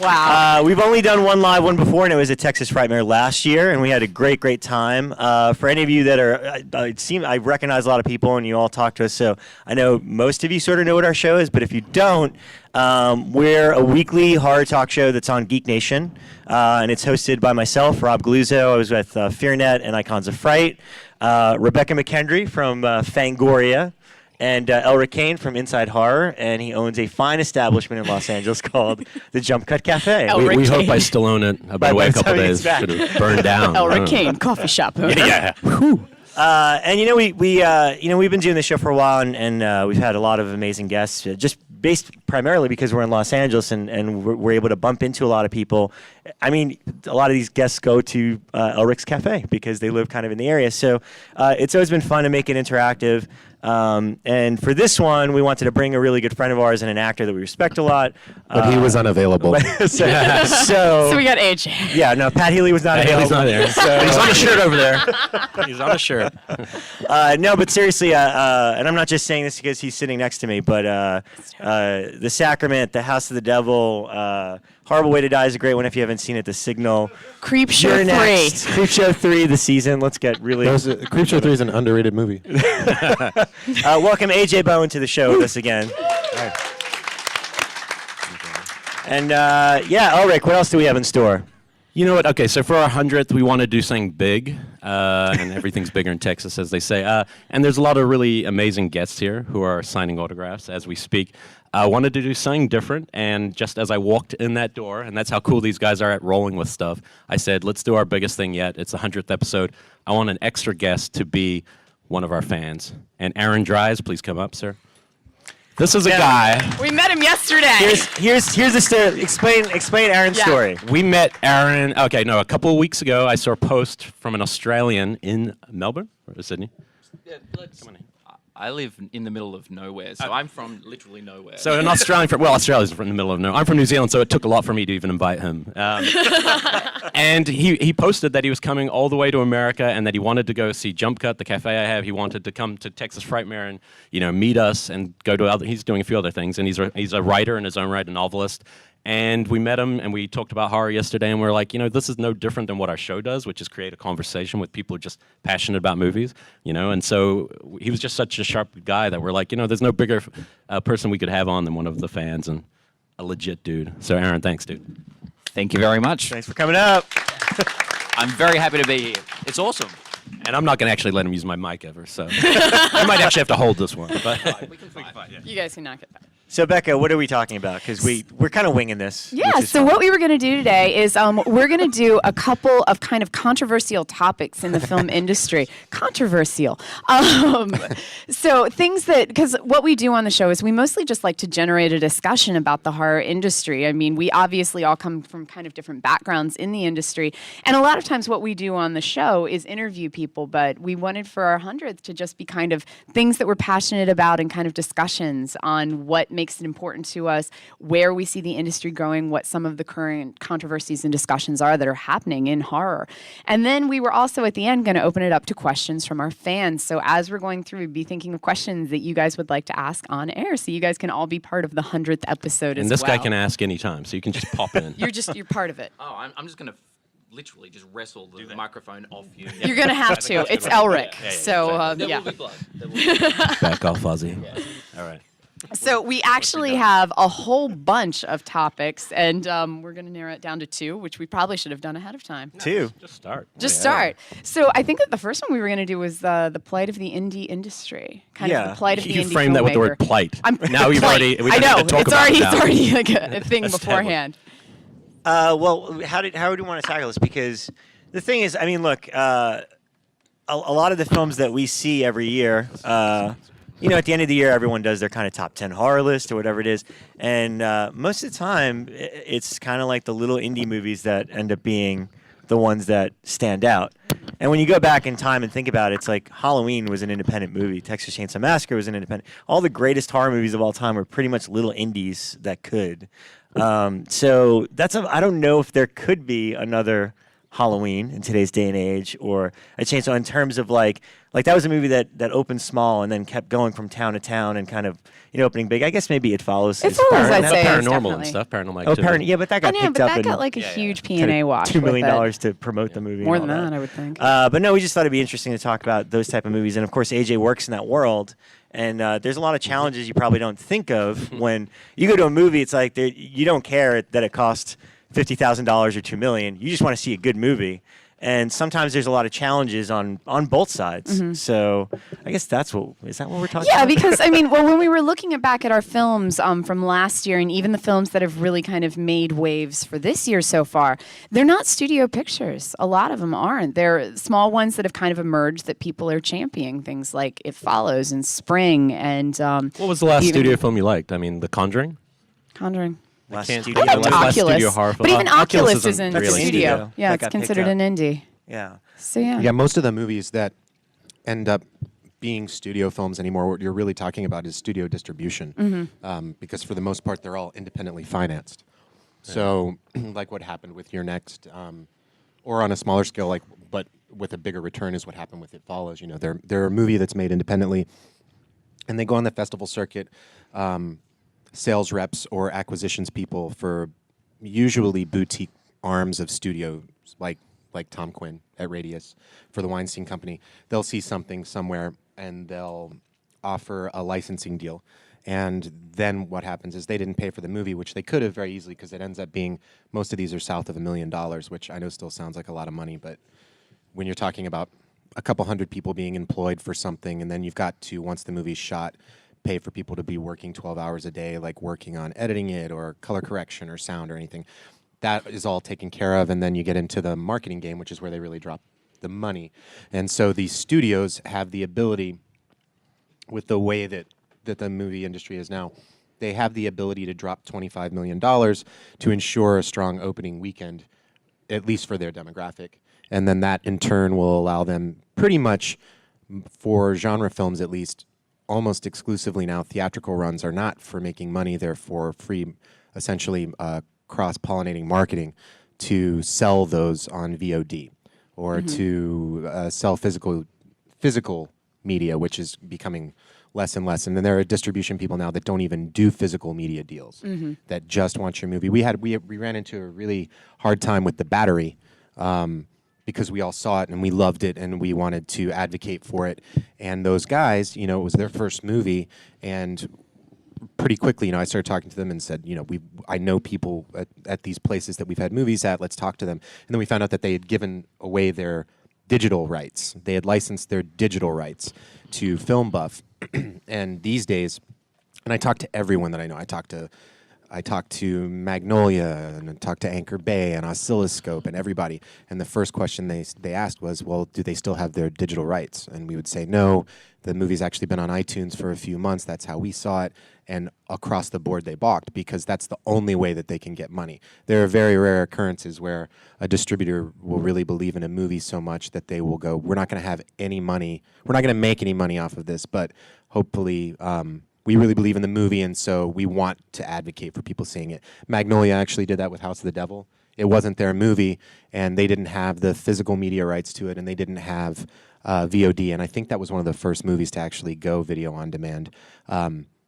Wow. We've only done one live one before, and it was at Texas Frightmare last year, and we had a great time. For any of you that are, I recognize a lot of people, and you all talk to us, so I know most of you sort of know what our show is, but if you don't, we're a weekly horror talk show that's on Geek Nation, and it's hosted by myself, Rob Galluzzo. I was with FearNet and Icons of Fright, Rebekah McKendry from Fangoria, and Elric Kane from Inside Horror, and he owns a fine establishment in Los Angeles called the Jump Cut Cafe. We hope I still own it. By the way, a couple days should have burned down. Elric Kane coffee shop. Yeah. And we've been doing this show for a while, and we've had a lot of amazing guests, just based primarily because we're in Los Angeles, and we're able to bump into a lot of people. I mean, a lot of these guests go to Elric's Cafe because they live kind of in the area. So it's always been fun to make it interactive. And for this one, we wanted to bring a really good friend of ours and an actor that we respect a lot. But he was unavailable. So we got AJ. Yeah, no, Pat Healy was not available. He's not there. So, he's on the shirt over there. He's on the shirt. No, but seriously, and I'm not just saying this because he's sitting next to me, but The Sacrament, The House of the Devil, Horrible Way to Die is a great one if you haven't seen it. The Signal. Creepshow 3. Next. Creepshow 3, the season. Let's get really... Creepshow 3 is an underrated movie. Welcome AJ Bowen to the show with us again. And Elric, what else do we have in store? You know what? Okay, so for our 100th, we want to do something big, and everything's bigger in Texas, as they say. And there's a lot of really amazing guests here who are signing autographs as we speak. I wanted to do something different, and just as I walked in that door, and that's how cool these guys are at rolling with stuff, I said, let's do our biggest thing yet. It's the 100th episode. I want an extra guest to be one of our fans. And Aaron Dries, please come up, sir. This is a guy. We met him yesterday. Here's the story. Explain Aaron's story. We met Aaron, a couple of weeks ago. I saw a post from an Australian in Melbourne or Sydney. Yeah, come on in. I live in the middle of nowhere, so I'm from literally nowhere. So an Australian, Australia's from the middle of nowhere. I'm from New Zealand, so it took a lot for me to even invite him. And he posted that he was coming all the way to America and that he wanted to go see Jump Cut, the cafe I have. He wanted to come to Texas Frightmare and meet us and go to other. He's doing a few other things, and he's a writer in his own right, a novelist. And we met him, and we talked about horror yesterday, and we're like, this is no different than what our show does, which is create a conversation with people who are just passionate about movies, And so he was just such a sharp guy that we're like, there's no bigger person we could have on than one of the fans and a legit dude. So Aaron, thanks, dude. Thank you very much. Thanks for coming up. I'm very happy to be here. It's awesome. And I'm not going to actually let him use my mic ever, so I might actually have to hold this one. But we can fight. Yeah. You guys can knock it back. So, Becca, what are we talking about? Because we're kind of winging this. Yeah, so what we were going to do today is we're going to do a couple of kind of controversial topics in the film industry. Controversial. So things that, because what we do on the show is we mostly just like to generate a discussion about the horror industry. I mean, we obviously all come from kind of different backgrounds in the industry. And a lot of times what we do on the show is interview people, but we wanted for our 100th to just be kind of things that we're passionate about and kind of discussions on what makes it important to us, where we see the industry going, what some of the current controversies and discussions are that are happening in horror. And then we were also at the end going to open it up to questions from our fans. So as we're going through, we'd be thinking of questions that you guys would like to ask on air, so you guys can all be part of the 100th episode as well. And this guy can ask anytime, so you can just pop in. You're part of it. Oh, I'm just going to literally just wrestle the microphone off you. You're going to have to. It's Elric. So, There will be blood. Back off, Fuzzy. Yeah. All right. So we actually have a whole bunch of topics, and we're going to narrow it down to 2, which we probably should have done ahead of time. 2? Just start. Start. So I think that the first one we were going to do was the plight of the indie industry. Kind of the plight of the indie You framed that with the word plight. Now we've already. I know. It's already like a thing beforehand. Well, how do you want to tackle this? Because the thing is, I mean, look, a lot of the films that we see every year, at the end of the year, everyone does their kind of top 10 horror list or whatever it is. And most of the time, it's kind of like the little indie movies that end up being the ones that stand out. And when you go back in time and think about it, it's like Halloween was an independent movie. Texas Chainsaw Massacre was an independent. All the greatest horror movies of all time were pretty much little indies that could. So I don't know if there could be another Halloween in today's day and age, or a change. So in terms of like that was a movie that opened small and then kept going from town to town and kind of opening big. I guess maybe It Follows. It is Follows, part of I'd that. say. Paranormal definitely. and stuff. Paranormal Oh, activity. yeah, but that I got know, picked but up that and got like a huge P&A wash. $2 million with it. to promote the movie. More and than all that, I would think. But no, we just thought it'd be interesting to talk about those type of movies, and of course, AJ works in that world. And there's a lot of challenges you probably don't think of when you go to a movie. It's like you don't care that it costs $50,000 or $2 million. You just want to see a good movie. And sometimes there's a lot of challenges on both sides. So I guess is that what we're talking Yeah, about? because I mean, well, when we were looking back at our films from last year, and even the films that have really kind of made waves for this year so far, they're not studio pictures. A lot of them aren't. They're small ones that have kind of emerged that people are championing. Things like It Follows and Spring and What was the last even studio film you liked? I mean, The Conjuring. Conjuring. Last can't- studio. I liked last Oculus, studio horror film. but even Oculus Oculus isn't That's an really indie, studio. though. Yeah, That it's got picked considered up. an indie. Yeah. So yeah. Yeah, most of the movies that end up being studio films anymore, what you're really talking about is studio distribution, because for the most part, they're all independently financed. So, like what happened with Your Next, or on a smaller scale, but with a bigger return, is what happened with It Follows. You know, they're a movie that's made independently, and they go on the festival circuit, sales reps or acquisitions people for usually boutique arms of studios, like Tom Quinn at Radius for the Weinstein Company. They'll see something somewhere and they'll offer a licensing deal. And then what happens is they didn't pay for the movie, which they could have very easily, because it ends up being, most of these are south of $1 million, which I know still sounds like a lot of money, but when you're talking about a couple hundred people being employed for something, and then you've got to, once the movie's shot, pay for people to be working 12 hours a day, like working on editing it or color correction or sound or anything. That is all taken care of, and then you get into the marketing game, which is where they really drop the money. And so these studios have the ability, with the way that the movie industry is now, they have the ability to drop $25 million to ensure a strong opening weekend, at least for their demographic. And then that, in turn, will allow them pretty much, for genre films at least, almost exclusively now, theatrical runs are not for making money. They're for free, essentially, cross-pollinating marketing to sell those on VOD or to sell physical media, which is becoming less and less. And then there are distribution people now that don't even do physical media deals, that just want your movie. We ran into a really hard time with The Battery, because we all saw it and we loved it and we wanted to advocate for it. And those guys, it was their first movie, and pretty quickly, I started talking to them and said, I know people at these places that we've had movies at, let's talk to them. And then we found out that they had given away their digital rights. They had licensed their digital rights to Film Buff. And these days, and I talked to everyone that I know. I talked to Magnolia, and I talked to Anchor Bay and Oscilloscope and everybody. And the first question they asked was, well, do they still have their digital rights? And we would say, no, the movie's actually been on iTunes for a few months. That's how we saw it. And across the board, they balked, because that's the only way that they can get money. There are very rare occurrences where a distributor will really believe in a movie so much that they will go, we're not going to have any money. We're not going to make any money off of this, but hopefully we really believe in the movie, and so we want to advocate for people seeing it. Magnolia actually did that with House of the Devil. It wasn't their movie, and they didn't have the physical media rights to it, and they didn't have VOD, and I think that was one of the first movies to actually go video on demand.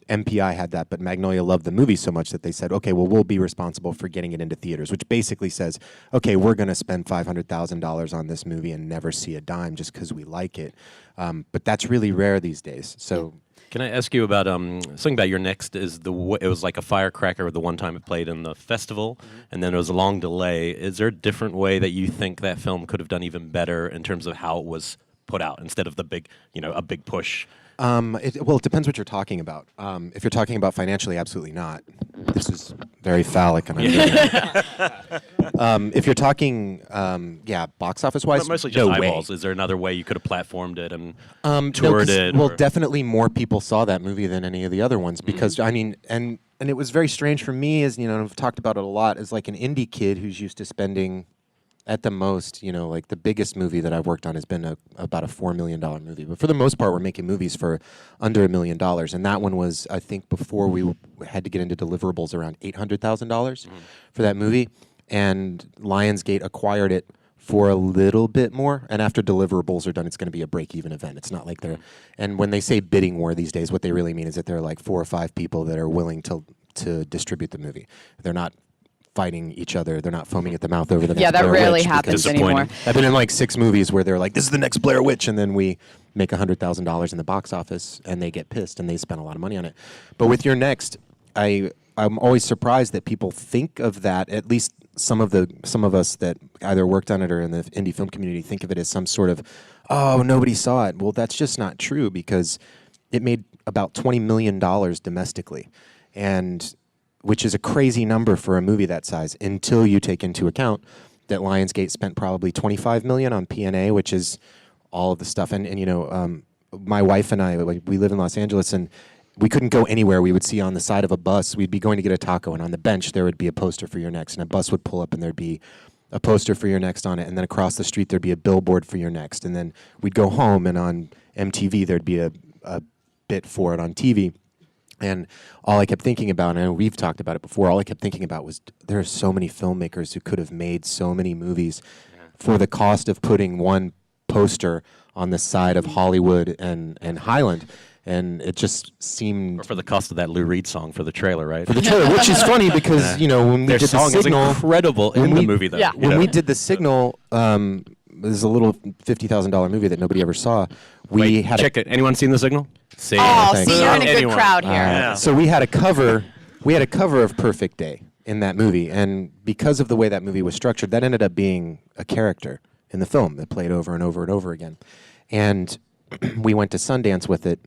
MPI had that, but Magnolia loved the movie so much that they said, okay, well, we'll be responsible for getting it into theaters, which basically says, okay, we're going to spend $500,000 on this movie and never see a dime just because we like it. But that's really rare these days. So, can I ask you about something about Your Next? Is it was like a firecracker the one time it played in the festival, and then it was a long delay. Is there a different way that you think that film could have done even better in terms of how it was put out instead of the big, a big push? It depends what you're talking about. If you're talking about financially, absolutely not. This is very phallic. And if you're talking, box office-wise, But mostly just no eyeballs. way. Is there another way you could have platformed it and toured it? Well, or- definitely more people saw that movie than any of the other ones, because, and it was very strange for me, as, I've talked about it a lot, as like an indie kid who's used to spending at the most, like the biggest movie that I've worked on has been about a $4 million movie. But for the most part, we're making movies for under $1 million. And that one was, I think, before we had to get into deliverables, around $800,000 for that movie. And Lionsgate acquired it for a little bit more, and after deliverables are done, it's going to be a break-even event. It's not like they're, and when they say bidding war these days, what they really mean is that there are like 4 or 5 people that are willing to distribute the movie. They're not fighting each other. They're not foaming at the mouth over the next Yeah, that Blair rarely Witch, happens because anymore. I've been in like 6 movies where they're like, this is the next Blair Witch, and then we make $100,000 in the box office, and they get pissed, and they spend a lot of money on it. But with your next, I'm always surprised that people think of that, at least some of us that either worked on it or in the indie film community think of it as some sort of, oh, nobody saw it. Well, that's just not true, because it made about $20 million domestically, and which is a crazy number for a movie that size, until you take into account that Lionsgate spent probably $25 million on P&A, which is all of the stuff. And you know, my wife and I, we live in Los Angeles, and we couldn't go anywhere. We would see on the side of a bus, we'd be going to get a taco, and on the bench there would be a poster for Your Next, and a bus would pull up and there'd be a poster for Your Next on it, and then across the street there'd be a billboard for Your Next, and then we'd go home, and on MTV there'd be a bit for it on TV. And all I kept thinking about, and we've talked about it before, all I kept thinking about was there are so many filmmakers who could have made so many movies for the cost of putting one poster on the side of Hollywood and Highland. And it just seemed... Or for the cost of that Lou Reed song for the trailer, right? For the trailer, which is funny because, you know, when we Their did song the Signal... is incredible in the movie, though. Yeah. When we did the Signal, there's a little $50,000 movie that nobody ever saw. We had check it. Anyone seen The Signal? See, Oh, thanks. see, you're in a good Anyone. crowd here. Yeah. So we had a cover. We had a cover of Perfect Day in that movie, and because of the way that movie was structured, that ended up being a character in the film that played over and over and over again. And we went to Sundance with it,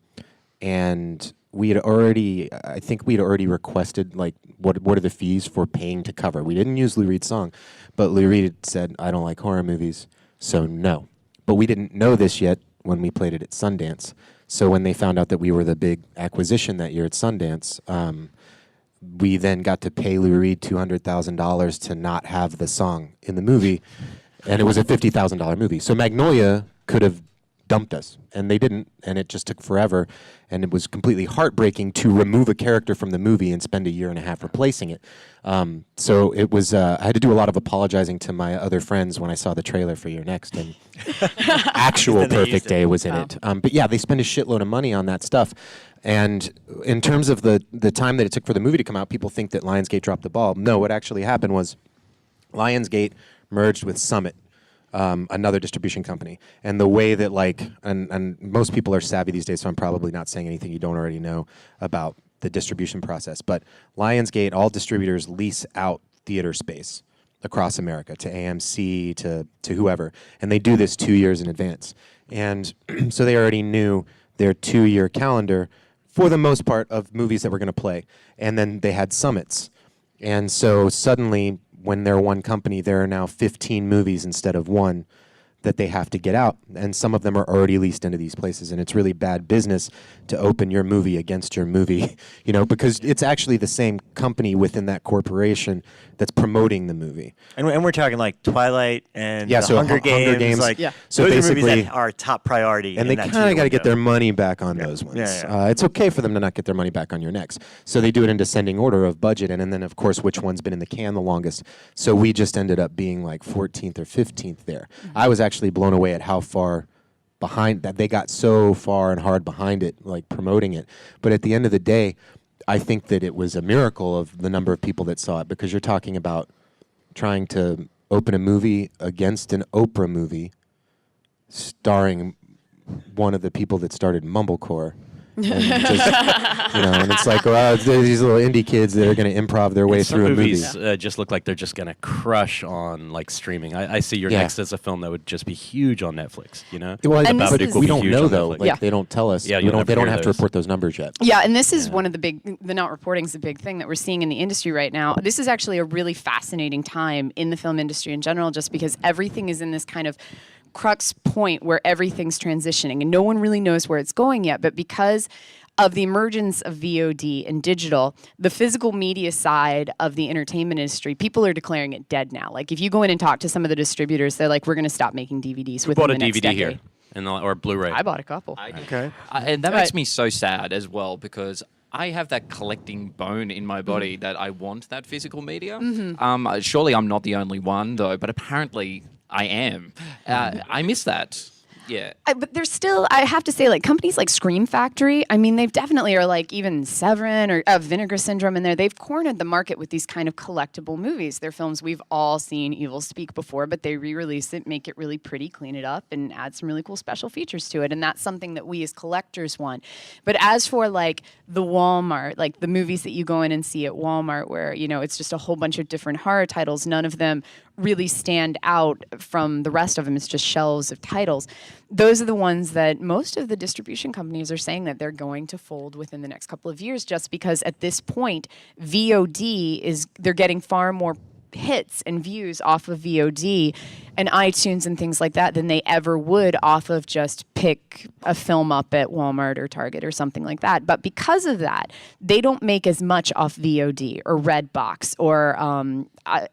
and I think we'd already requested, like, what are the fees for paying to cover? We didn't use Lou Reed's song, but Lou Reed said, I don't like horror movies, so no. But we didn't know this yet when we played it at Sundance. So when they found out that we were the big acquisition that year at Sundance, we then got to pay Lou Reed $200,000 to not have the song in the movie, and it was a $50,000 movie. So Magnolia could have dumped us, and they didn't, and it just took forever, and it was completely heartbreaking to remove a character from the movie and spend 1.5 years replacing it. So it was, I had to do a lot of apologizing to my other friends when I saw the trailer for Your Next, and actual Then they used Perfect it. Day was in it. But yeah, they spend a shitload of money on that stuff. And in terms of the time that it took for the movie to come out, people think that Lionsgate dropped the ball. No, what actually happened was Lionsgate merged with Summit, another distribution company. And the way that, like, and most people are savvy these days, so I'm probably not saying anything you don't already know about the distribution process. But Lionsgate, all distributors lease out theater space across America to AMC, to whoever. And they do this 2 years in advance. And so they already knew their 2-year calendar, for the most part, of movies that were going to play. And then they had summits. And so suddenly, when they're one company, there are now 15 movies instead of one that they have to get out, and some of them are already leased into these places, and it's really bad business to open your movie against your movie, you know, because it's actually the same company within that corporation that's promoting the movie. And we're talking like Twilight and Yeah, the so Hunger Hunger Games. Games. Like, Yeah. So those are movies basically- that are top priority. And they kind of got to get their money back on those ones. Yeah. It's okay for them to not get their money back on Your Next. So they do it in descending order of budget, and then, of course, which one's been in the can the longest. So we just ended up being like 14th or 15th there. I was actually blown away at how far behind that they got, so far and hard behind it, like promoting it. But at the end of the day, I think that it was a miracle of the number of people that saw it, because you're talking about trying to open a movie against an Oprah movie starring one of the people that started Mumblecore. And just, and it's like, well, it's these little indie kids that are going to improv their way Some through a movie. movies just look like they're just going to crush on like streaming. I see Your Yeah. Next as a film that would just be huge on Netflix. You know, Well, And About this Dick is- will we be don't huge know on though. Netflix. Like Yeah. they don't tell us. Yeah, we you'll don't. never They don't hear have to those. report those numbers yet. Yeah, and this is one of the not reporting is a big thing that we're seeing in the industry right now. This is actually a really fascinating time in the film industry in general, just because everything is in this kind of crux point where everything's transitioning and no one really knows where it's going yet. But because of the emergence of VOD and digital, the physical media side of the entertainment industry, people are declaring it dead now. Like if you go in and talk to some of the distributors, they're like, we're going to stop making DVDs within bought the a next DVD decade. here, or Blu-ray. I bought a couple. Okay. And that Right. makes me so sad as well, because I have that collecting bone in my body that I want that physical media. Surely I'm not the only one, though, but apparently I am. I miss that. Yeah. But there's still, I have to say, like companies like Scream Factory, I mean, they've definitely are like even Severin or Vinegar Syndrome in there. They've cornered the market with these kind of collectible movies. They're films we've all seen Evil Speak before, but they re-release it, make it really pretty, clean it up, and add some really cool special features to it. And that's something that we as collectors want. But as for like the Walmart, like the movies that you go in and see at Walmart where, you know, it's just a whole bunch of different horror titles, none of them really stand out from the rest of them. It's just shelves of titles. Those are the ones that most of the distribution companies are saying that they're going to fold within the next couple of years, just because at this point, they're getting far more hits and views off of VOD and iTunes and things like that than they ever would off of just pick a film up at Walmart or Target or something like that. But because of that, they don't make as much off VOD or Redbox or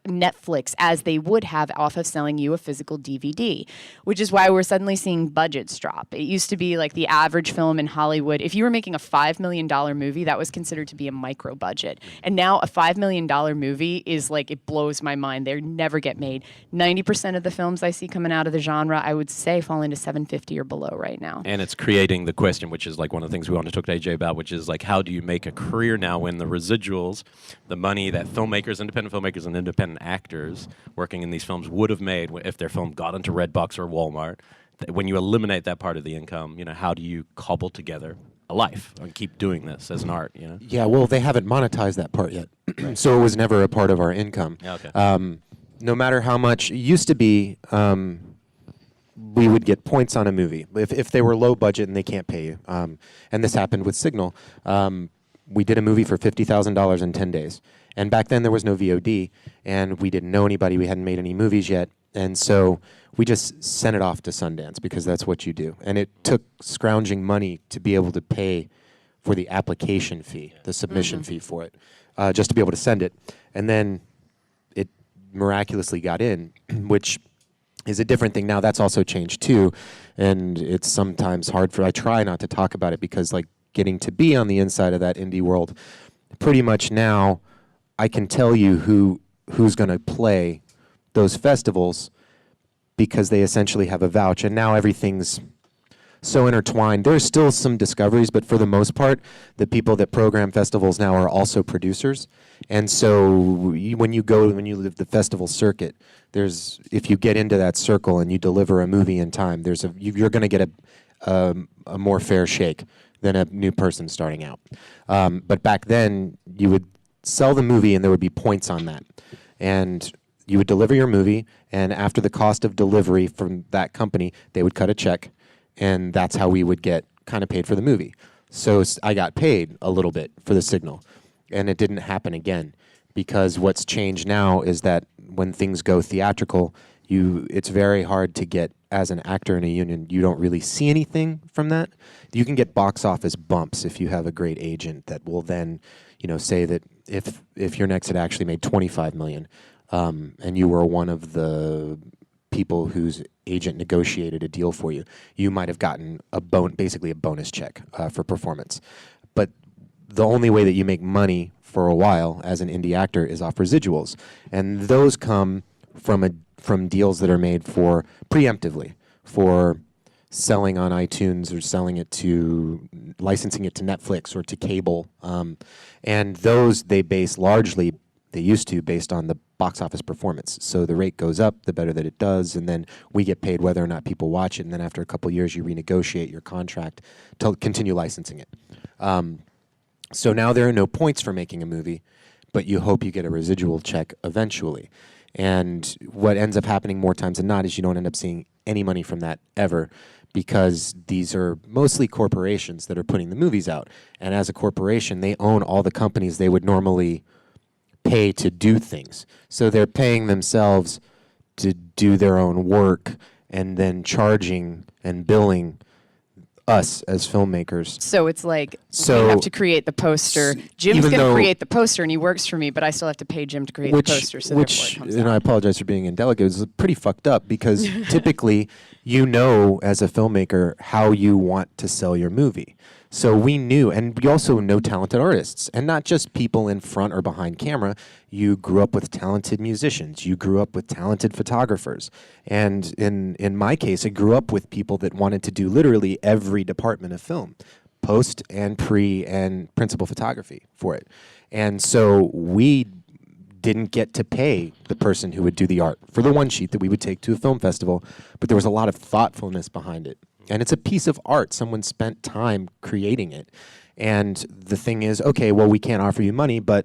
Netflix as they would have off of selling you a physical DVD, which is why we're suddenly seeing budgets drop. It used to be like the average film in Hollywood, if you were making a $5 million movie, that was considered to be a micro budget. And now a $5 million movie is like, it blows my mind. They never get made. 90% of the films I see coming out of the genre, I would say, fall into 750 or below right now. And it's creating the question, which is like one of the things we want to talk to AJ about, which is like, how do you make a career now when the residuals, the money that filmmakers, independent filmmakers and independent actors working in these films would have made if their film got into Redbox or Walmart, when you eliminate that part of the income, you know, how do you cobble together a life and keep doing this as an art, you know? Yeah, well, they haven't monetized that part yet. So it was never a part of our income. Yeah, okay. No matter how much, it used to be, we would get points on a movie if they were low budget and they can't pay you. And this happened with Signal. We did a movie for $50,000 in 10 days. And back then there was no VOD, and we didn't know anybody. We hadn't made any movies yet. And so we just sent it off to Sundance because that's what you do. And it took scrounging money to be able to pay for the application fee, the submission fee for it, just to be able to send it. And then it miraculously got in, which is a different thing now. That's also changed too. And it's sometimes hard I try not to talk about it because like getting to be on the inside of that indie world, pretty much now I can tell you who's going to play those festivals because they essentially have a vouch, and now everything's so intertwined. There's still some discoveries, but for the most part, the people that program festivals now are also producers. And so when you live the festival circuit, if you get into that circle and you deliver a movie in time, you're going to get a more fair shake than a new person starting out. But back then, you would sell the movie and there would be points on that. And you would deliver your movie, and after the cost of delivery from that company, they would cut a check, and that's how we would get kind of paid for the movie. So I got paid a little bit for the Signal, and it didn't happen again because what's changed now is that when things go theatrical, it's very hard to get, as an actor in a union, you don't really see anything from that. You can get box office bumps if you have a great agent that will then, say that if your next had actually made $25 million, and you were one of the people whose agent negotiated a deal for you, you might have gotten basically a bonus check for performance. But the only way that you make money for a while as an indie actor is off residuals, and those come from deals that are made for preemptively for selling on iTunes or licensing it to Netflix or to cable, and those they used to based on the box office performance. So the rate goes up, the better that it does, and then we get paid whether or not people watch it, and then after a couple years you renegotiate your contract to continue licensing it. So now there are no points for making a movie, but you hope you get a residual check eventually. And what ends up happening more times than not is you don't end up seeing any money from that ever, because these are mostly corporations that are putting the movies out. And as a corporation, they own all the companies they would normally pay to do things. So they're paying themselves to do their own work and then charging and billing us as filmmakers. So it's like we have to create the poster. Jim's going to create the poster and he works for me, but I still have to pay Jim to create the poster. So which, therefore it comes and out. I apologize for being indelicate, it's pretty fucked up because typically as a filmmaker how you want to sell your movie. So we knew, and we also know talented artists, and not just people in front or behind camera. You grew up with talented musicians. You grew up with talented photographers. And in my case, I grew up with people that wanted to do literally every department of film, post and pre and principal photography for it. And so we didn't get to pay the person who would do the art for the one sheet that we would take to a film festival, but there was a lot of thoughtfulness behind it. And it's a piece of art. Someone spent time creating it. And the thing is, okay, well, we can't offer you money, but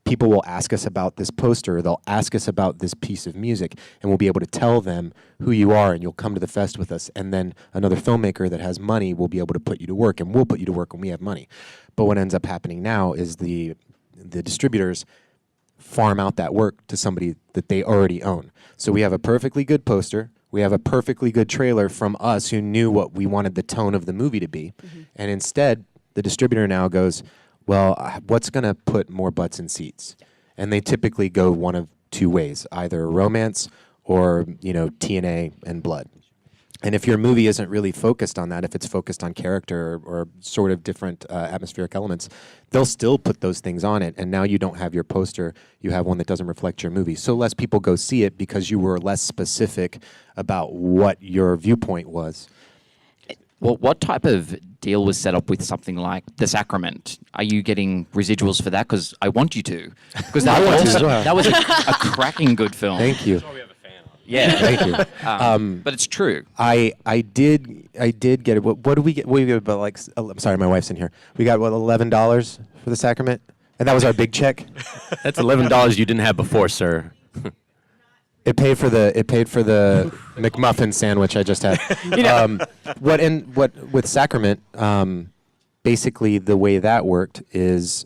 people will ask us about this poster, or they'll ask us about this piece of music, and we'll be able to tell them who you are, and you'll come to the fest with us. And then another filmmaker that has money will be able to put you to work, and we'll put you to work when we have money. But what ends up happening now is the distributors farm out that work to somebody that they already own. So we have a perfectly good poster. We have a perfectly good trailer from us who knew what we wanted the tone of the movie to be. And instead, the distributor now goes, well, what's going to put more butts in seats? And they typically go one of two ways, either romance or, TNA and blood. And if your movie isn't really focused on that, if it's focused on character or sort of different atmospheric elements, they'll still put those things on it. And now you don't have your poster, you have one that doesn't reflect your movie. So less people go see it because you were less specific about what your viewpoint was. Well, what type of deal was set up with something like The Sacrament? Are you getting residuals for that? Because I want you to. Because I want to as well. that was a cracking good film. Thank you. Yeah. Thank you. But it's true. I did get it. What do we get? We get about I'm sorry, my wife's in here. We got $11 for The Sacrament, and that was our big check. That's $11 you didn't have before, sir. It paid for the McMuffin sandwich I just had. What with Sacrament, basically the way that worked is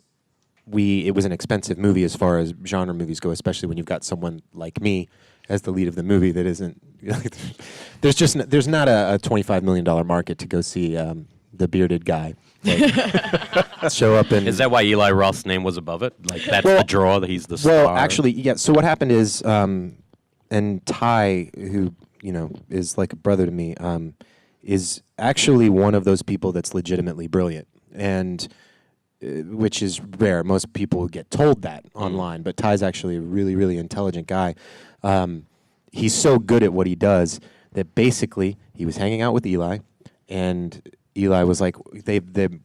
it was an expensive movie as far as genre movies go, especially when you've got someone like me as the lead of the movie that isn't. There's not a $25 million market to go see the bearded guy. Show up and. Is that why Eli Roth's name was above it? Like that's the draw that he's the star. Well, actually, yeah. So what happened is, and Ty, who is like a brother to me, is actually one of those people that's legitimately brilliant, and which is rare. Most people get told that online, but Ty's actually a really, really intelligent guy. He's so good at what he does that basically he was hanging out with Eli, and Eli was like,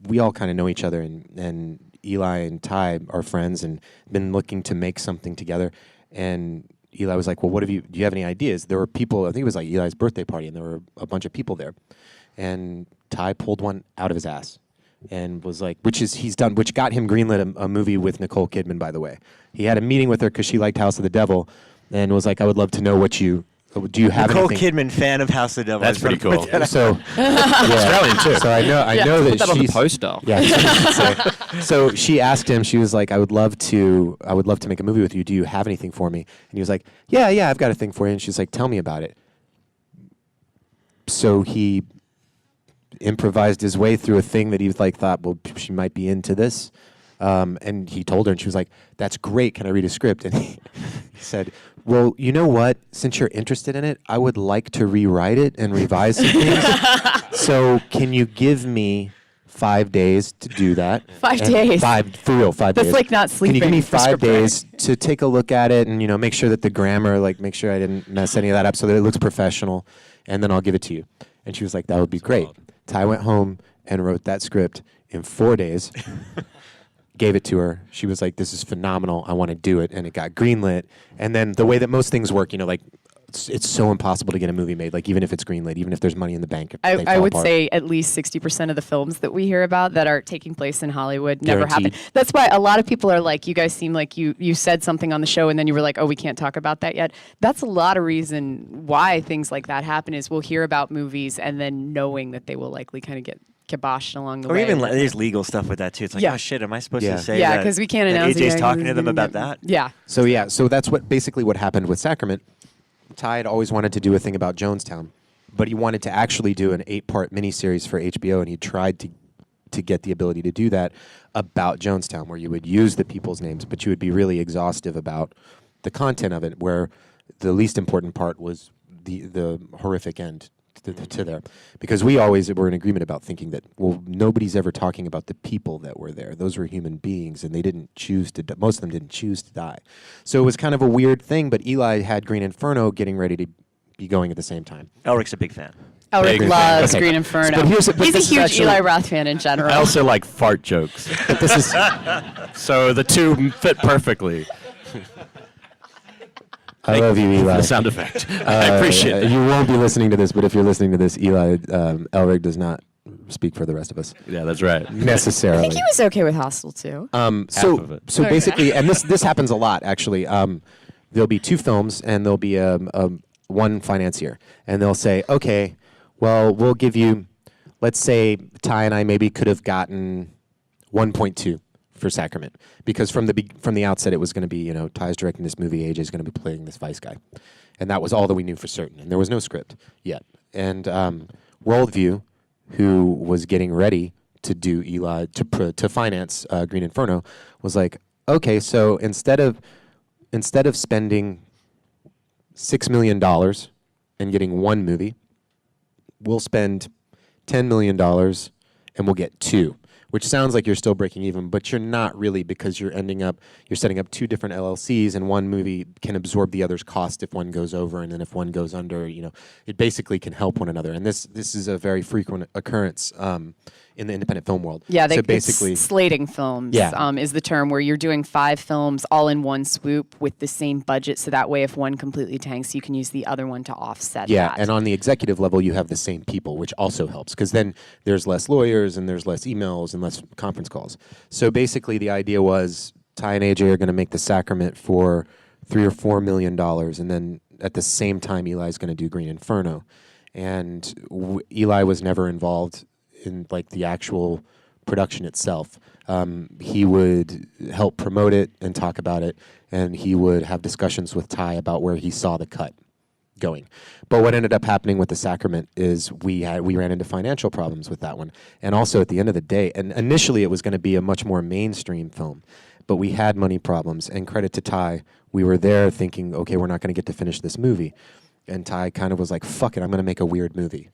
we all kind of know each other, and Eli and Ty are friends and been looking to make something together. And Eli was like, well, do you have any ideas? There were people, I think it was like Eli's birthday party, and there were a bunch of people there. And Ty pulled one out of his ass and was like, which got him greenlit a movie with Nicole Kidman, by the way. He had a meeting with her because she liked House of the Devil, and was like, I would love to know do you have Nicole anything? Kidman, fan of House of the Devil. That's pretty cool. So, Australian too. So I know that Put that on the she's poster. Yeah. So she asked him. She was like, I would love to make a movie with you. Do you have anything for me? And he was like, Yeah, I've got a thing for you. And she's like, Tell me about it. So he improvised his way through a thing that he thought, well, she might be into this. And he told her, and she was like, that's great. Can I read a script? And he said, well, you know what? Since you're interested in it, I would like to rewrite it and revise some things. So can you give me 5 days to do that? 5 days? 5 days. That's like not sleeping. Can you give me for 5 script days to take a look at it and, make sure that the grammar, make sure I didn't mess any of that up so that it looks professional, and then I'll give it to you. And she was like, that would be great. Ty went home and wrote that script in 4 days. Gave it to her. She was like, this is phenomenal. I want to do it. And it got greenlit. And then the way that most things work, it's so impossible to get a movie made, even if it's greenlit, even if there's money in the bank. I would say at least 60% of the films that we hear about that are taking place in Hollywood never happen. That's why a lot of people are like, you guys seem like you said something on the show and then you were like, oh, we can't talk about that yet. That's a lot of reason why things like that happen is we'll hear about movies and then knowing that they will likely kind of get kiboshed along the way. Or even there's legal stuff with that too. It's like, oh shit, am I supposed to say that? Yeah, because we can't announce AJ's talking to them about that. Yeah. So that's basically what happened with Sacrament. Ty had always wanted to do a thing about Jonestown, but he wanted to actually do an 8-part miniseries for HBO, and he tried to get the ability to do that about Jonestown, where you would use the people's names, but you would be really exhaustive about the content of it, where the least important part was the horrific end to there, because we always were in agreement about thinking that, well, nobody's ever talking about the people that were there. Those were human beings, and they didn't choose to. Most of them didn't choose to die. So it was kind of a weird thing. But Eli had Green Inferno getting ready to be going at the same time. Elric's a big fan. Elric Big loves fan. Green Inferno. But He's a this is huge actually- Eli Roth fan in general. I also like fart jokes. But this is. So the two fit perfectly. I love you, Eli. The sound effect. I appreciate it. You won't be listening to this, but if you're listening to this, Eli, Elric does not speak for the rest of us Yeah, that's right. I necessarily. think he was okay with Hostel too. So of it. so Okay. basically, and this happens a lot actually. There'll be two films, and there'll be one financier, and they'll say, okay, well, we'll give you, let's say Ty and I maybe could have gotten 1.2 for Sacrament, because from the outset it was going to be, Ty's directing this movie, AJ's going to be playing this vice guy, and that was all that we knew for certain, and there was no script yet. And Worldview, who was getting ready to do Eli to finance Green Inferno, was like, okay, so instead of spending $6 million and getting one movie, we'll spend $10 million and we'll get two, which sounds like you're still breaking even, but you're not really, because you're setting up two different LLCs, and one movie can absorb the other's cost if one goes over, and then if one goes under, it basically can help one another. And this is a very frequent occurrence in the independent film world. Yeah, so basically, it's slating films is the term, where you're doing 5 films all in one swoop with the same budget, so that way if one completely tanks, you can use the other one to offset that. and on the executive level, you have the same people, which also helps, because then there's less lawyers and there's less emails and less conference calls. So basically, the idea was Ty and AJ are going to make the Sacrament for $3 or $4 million, and then at the same time, Eli's going to do Green Inferno, and Eli was never involved in the actual production itself. He would help promote it and talk about it, and he would have discussions with Ty about where he saw the cut going. But what ended up happening with the Sacrament is we ran into financial problems with that one. And also at the end of the day, and initially it was going to be a much more mainstream film, but we had money problems, and credit to Ty, we were there thinking, okay, we're not going to get to finish this movie. And Ty kind of was like, fuck it, I'm going to make a weird movie.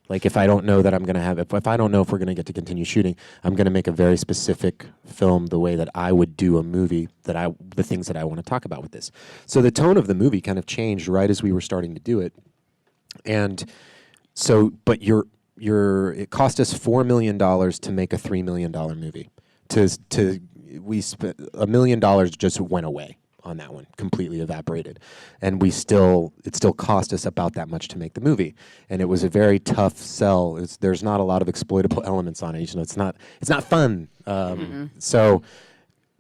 If I don't know that I'm going to have it, if I don't know if we're going to get to continue shooting, I'm going to make a very specific film the way that I would do a movie, the things that I want to talk about with this. So the tone of the movie kind of changed right as we were starting to do it. And so, but it cost us $4 million to make a $3 million movie. We spent $1 million just went away on that one, completely evaporated, and it still cost us about that much to make the movie, and it was a very tough sell. There's not a lot of exploitable elements on it. It's not fun. So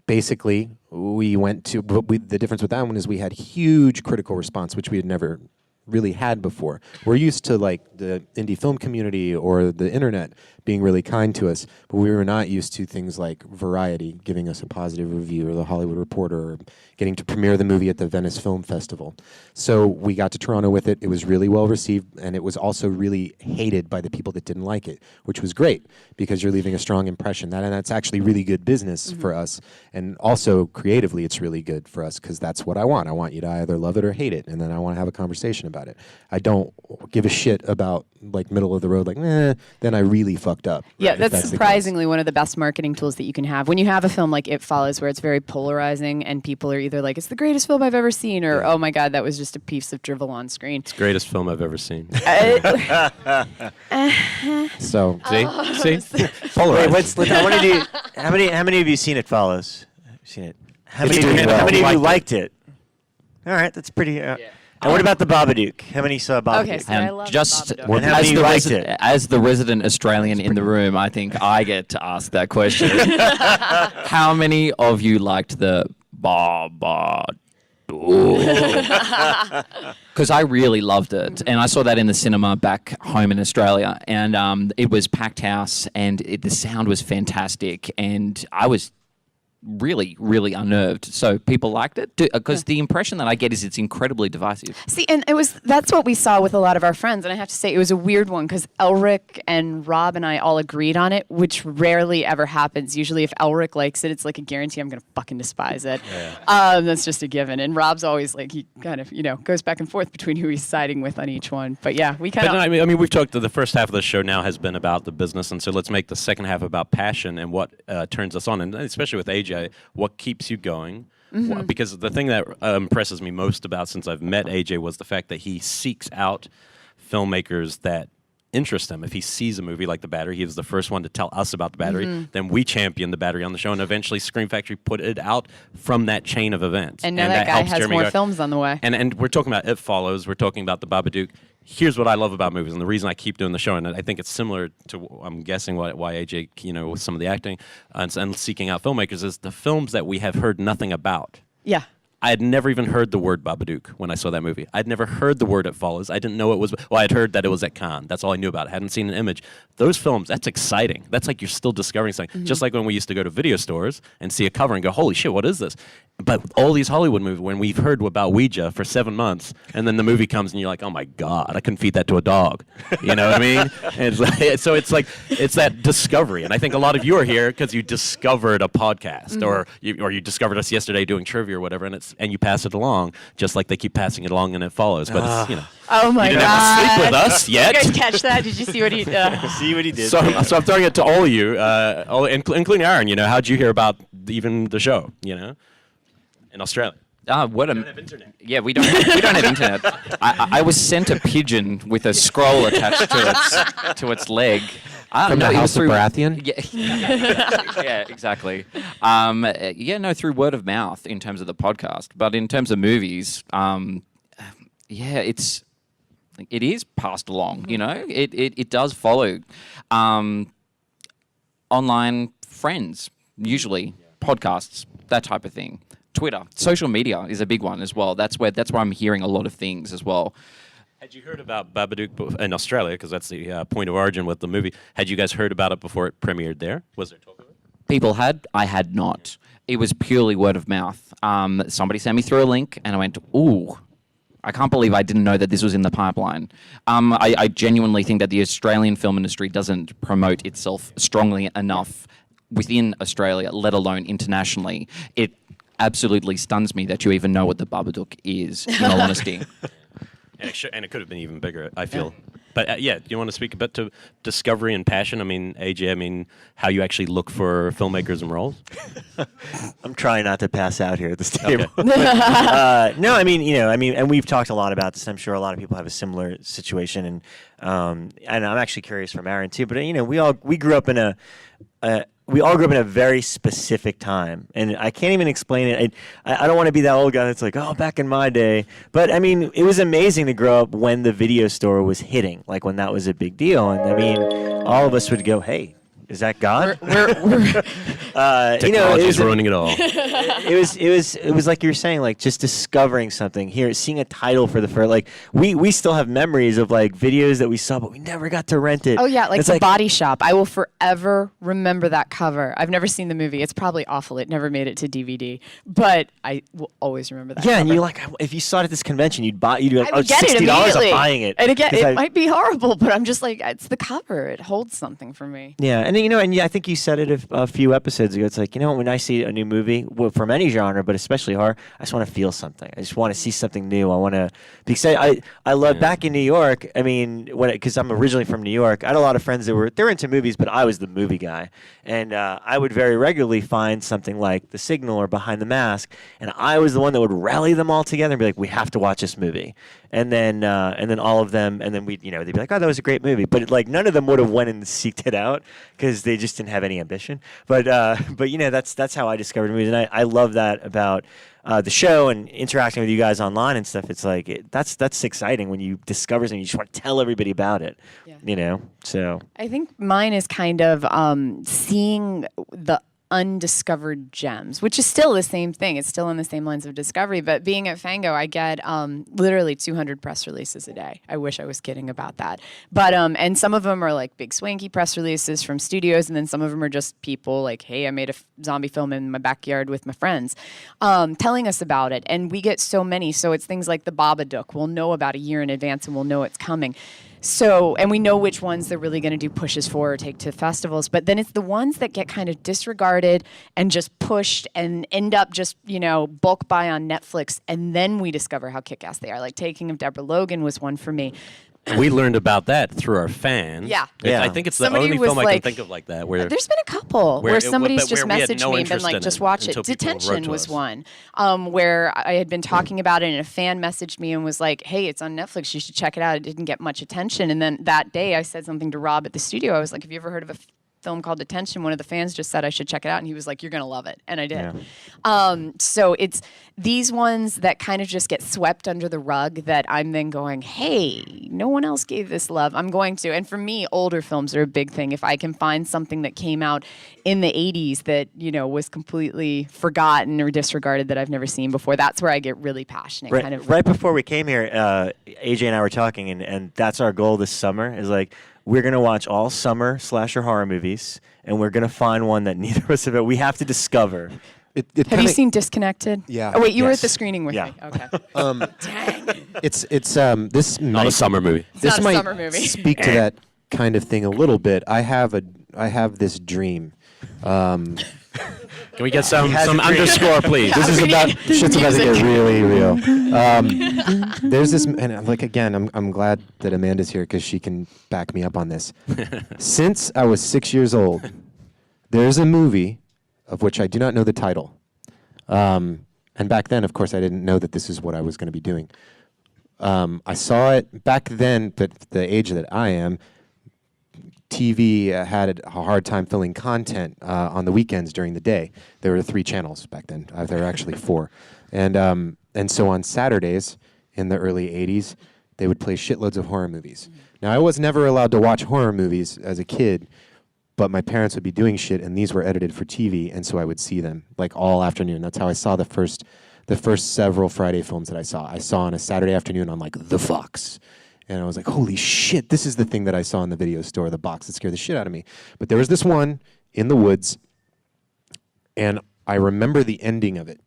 basically, we went to. The difference with that one is we had huge critical response, which we had never really had before. We're used to the indie film community or the internet being really kind to us, but we were not used to things like Variety giving us a positive review, or the Hollywood Reporter, or getting to premiere the movie at the Venice Film Festival. So we got to Toronto with it. It was really well received, and it was also really hated by the people that didn't like it, which was great, because you're leaving a strong impression. And that's actually really good business for us. And also creatively, it's really good for us, because that's what I want. I want you to either love it or hate it, and then I want to have a conversation about it. I don't give a shit about middle of the road, then I really fucked up. Yeah, if that's the case. surprisingly one of the best marketing tools that you can have. When you have a film like It Follows, where it's very polarizing, and people are either like, it's the greatest film I've ever seen, or, oh my God, that was just a piece of drivel on screen. Greatest film I've ever seen. So See? Wait, Polarized. I want to do. How many of you seen It Follows? Seen it? How It's many doing well. How many of you Liked liked it? All right, that's pretty. And what about the Babadook? How many saw Babadook? Okay, so I love Just the Babadook. And how many you liked it? as the resident Australian in the room, I think I get to ask that question. How many of you liked the Babadook? Because I really loved it, and I saw that in the cinema back home in Australia, and it was packed house, and the sound was fantastic, and I was really, really unnerved. So people liked it because the impression that I get is it's incredibly divisive. See, and that's what we saw with a lot of our friends, and I have to say it was a weird one because Elric and Rob and I all agreed on it, which rarely ever happens. Usually if Elric likes it, it's like a guarantee I'm going to fucking despise it. That's just a given. And Rob's always like, he kind of, goes back and forth between who he's siding with on each one. But yeah, we kind of... I mean, we've talked, the first half of the show now has been about the business, and so let's make the second half about passion and what turns us on, and especially with AJ, what keeps you going. Because the thing that impresses me most about since I've met AJ was the fact that he seeks out filmmakers that interest him. If he sees a movie like The Battery, he was the first one to tell us about The Battery. Then we championed The Battery on the show, and eventually Scream Factory put it out from that chain of events. And now that guy has Jeremy more films on the way. And we're talking about It Follows. We're talking about The Babadook. Here's what I love about movies, and the reason I keep doing the show, and I think it's similar to, I'm guessing, why AJ, with some of the acting and seeking out filmmakers, is the films that we have heard nothing about. Yeah. I had never even heard the word Babadook when I saw that movie. I'd never heard the word It Follows. I didn't know it was... Well, I'd heard that it was at Cannes. That's all I knew about it. I hadn't seen an image. Those films, that's exciting. That's like you're still discovering something. Just like when we used to go to video stores and see a cover and go, holy shit, what is this? But all these Hollywood movies, when we've heard about Ouija for 7 months, and then the movie comes and you're like, oh my God, I couldn't feed that to a dog. You know what I mean? And so it's that discovery. And I think a lot of you are here because you discovered a podcast or you discovered us yesterday doing trivia or whatever, and you pass it along, just like they keep passing it along and It Follows. But it's, Oh my you didn't God. have to sleep with us yet. You guys catch that? Did you see what he did? See what he did. So I'm throwing it to all of you, including Aaron. How'd you hear about even the show? In Australia. We don't have internet. Yeah, we don't have internet. I was sent a pigeon with a scroll attached to its leg. From the House of Baratheon? Yeah, exactly. Through word of mouth in terms of the podcast. But in terms of movies, it is passed along, It does follow online friends, usually podcasts, that type of thing. Twitter, social media is a big one as well. That's where I'm hearing a lot of things as well. Had you heard about Babadook in Australia? Because that's the point of origin with the movie. Had you guys heard about it before it premiered there? Was there talk of it? People had. I had not. It was purely word of mouth. Somebody sent me through a link, and I went, ooh, I can't believe I didn't know that this was in the pipeline. I genuinely think that the Australian film industry doesn't promote itself strongly enough within Australia, let alone internationally. It absolutely stuns me that you even know what the Babadook is, in all honesty. And it could have been even bigger, I feel. But do you want to speak a bit to discovery and passion? I mean, AJ, how you actually look for filmmakers and roles? I'm trying not to pass out here at this table. Okay. No, and we've talked a lot about this. I'm sure a lot of people have a similar situation, and I'm actually curious from Aaron too. But we grew up in we all grew up in a very specific time, and I can't even explain it. I don't want to be that old guy that's like, oh, back in my day. But it was amazing to grow up when the video store was hitting, like when that was a big deal. And all of us would go, hey, is that God? Technology's ruining it all. It was like you were saying, like just discovering something here, seeing a title for the first. Like we still have memories of like videos that we saw, but we never got to rent it. Oh yeah, like it's The Body Shop. I will forever remember that cover. I've never seen the movie. It's probably awful. It never made it to DVD, but I will always remember that. Yeah, cover. and you like if you saw it at this convention, you'd be like, I would get it $60. immediately. I'm buying it. And again, it I might be horrible, but I'm just like, it's the cover. It holds something for me. Yeah, and I think you said it a few episodes ago. It's like, when I see a new movie, from any genre, but especially horror, I just want to feel something. I just want to see something new. I want to, because I love back in New York. Because I'm originally from New York, I had a lot of friends that they're into movies, but I was the movie guy, and I would very regularly find something like The Signal or Behind the Mask, and I was the one that would rally them all together and be like, we have to watch this movie. And then all of them, and then they'd be like, oh, that was a great movie. But none of them would have went and seeked it out because they just didn't have any ambition. But that's how I discovered movies, and I love that about the show and interacting with you guys online and stuff. It's like that's exciting when you discover something. You just want to tell everybody about it. Yeah. So I think mine is kind of seeing the undiscovered gems, which is still the same thing. It's still in the same lines of discovery. But being at Fango, I get literally 200 press releases a day. I wish I was kidding about that. But and some of them are like big swanky press releases from studios, and then some of them are just people like, hey, I made a zombie film in my backyard with my friends, telling us about it. And we get so many. So it's things like the Babadook. We'll know about a year in advance, and we'll know it's coming. So, and we know which ones they're really going to do pushes for or take to festivals, but then it's the ones that get kind of disregarded and just pushed and end up just, bulk buy on Netflix, and then we discover how kick-ass they are. Like Taking of Deborah Logan was one for me. We learned about that through our fans. Yeah. I think it's Somebody the only was film I like- can think of like that. Where There's been a couple where somebody's just where we had messaged no me and been interest like, in just it watch it. until people wrote Detention to was us. one where I had been talking about it and a fan messaged me and was like, hey, it's on Netflix. You should check it out. It didn't get much attention. And then that day I said something to Rob at the studio. I was like, have you ever heard of a film called Detention? One of the fans just said I should check it out. And he was like, you're going to love it. And I did. Yeah. So it's these ones that kind of just get swept under the rug that I'm then going, hey, no one else gave this love. I'm going to. And for me, older films are a big thing. If I can find something that came out in the 80s that, was completely forgotten or disregarded that I've never seen before, that's where I get really passionate. Right before we came here, AJ and I were talking, and that's our goal this summer is like, we're going to watch all summer slasher horror movies, and we're going to find one that neither of us have. We have to discover. Have you seen Disconnected? Yeah. Oh, wait, you were at Yes. the screening with Yeah. me. Okay. It's this Not a summer movie. this not a might summer movie. speak to that kind of thing a little bit. I have this dream. Can we get some has a dream. underscore, please? This is we about need shit's about to get music. really real. There's this, and like again, I'm glad that Amanda's here because she can back me up on this. Since I was 6 years old, there's a movie of which I do not know the title. And back then, of course, I didn't know that this is what I was going to be doing. I saw it back then, but the age that I am, TV had a hard time filling content on the weekends during the day. There were 3 channels back then. There were actually 4. And so on Saturdays in the early 80s, they would play shitloads of horror movies. Now, I was never allowed to watch horror movies as a kid, but my parents would be doing shit, and these were edited for TV, and so I would see them like all afternoon. That's how I saw the first several Friday films that I saw. I saw on a Saturday afternoon on like The Fox. And I was like, holy shit, this is the thing that I saw in the video store, the box that scared the shit out of me. But there was this one in the woods, and I remember the ending of it.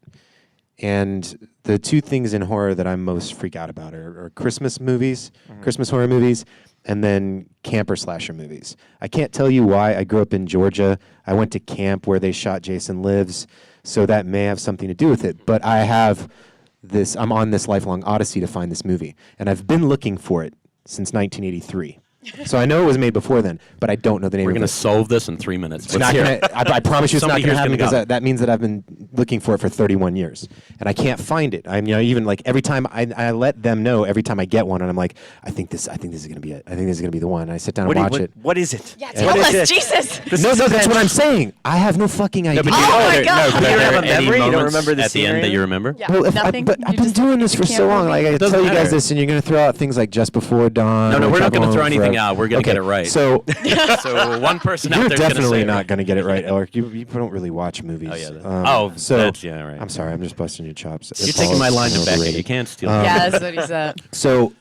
And the 2 things in horror that I'm most freak out about are Christmas movies, Christmas horror movies, and then camper slasher movies. I can't tell you why. I grew up in Georgia. I went to camp where they shot Jason Lives, so that may have something to do with it. But I'm on this lifelong odyssey to find this movie, and I've been looking for it since 1983. So I know it was made before then, but I don't know the name We're of it. going to solve this in 3 minutes. It's not Let's hear gonna, it. I promise you it's not Somebody going to here's happen gonna because go. that means that I've been looking for it for 31 years, and I can't find it. I'm even like every time I let them know every time I get one, and I'm like, I think this is going to be it. I think this is going to be the one. And I sit down and watch it. What is it? Yeah, What tell is us, it? Jesus. No, that's what I'm saying. I have no fucking idea. No, but Oh my God. but You are don't have there a any memory? You don't moments remember the at the scene or end that anything? you remember? Yeah, Well, nothing. but I've been doing this for so long. Like I Doesn't tell you guys matter. this, and you're going to throw out things like Just Before Dawn. No, or we're not Travel going to throw Home anything Forever. out. We're going to get it right. So So one person you're out there's definitely gonna say not going to get it right, Elric. You don't really watch movies. Oh, yeah. So That's, yeah, right. I'm sorry. I'm just busting your chops. You're taking my line to Becky. You can't steal it. Yeah, that's what he said. So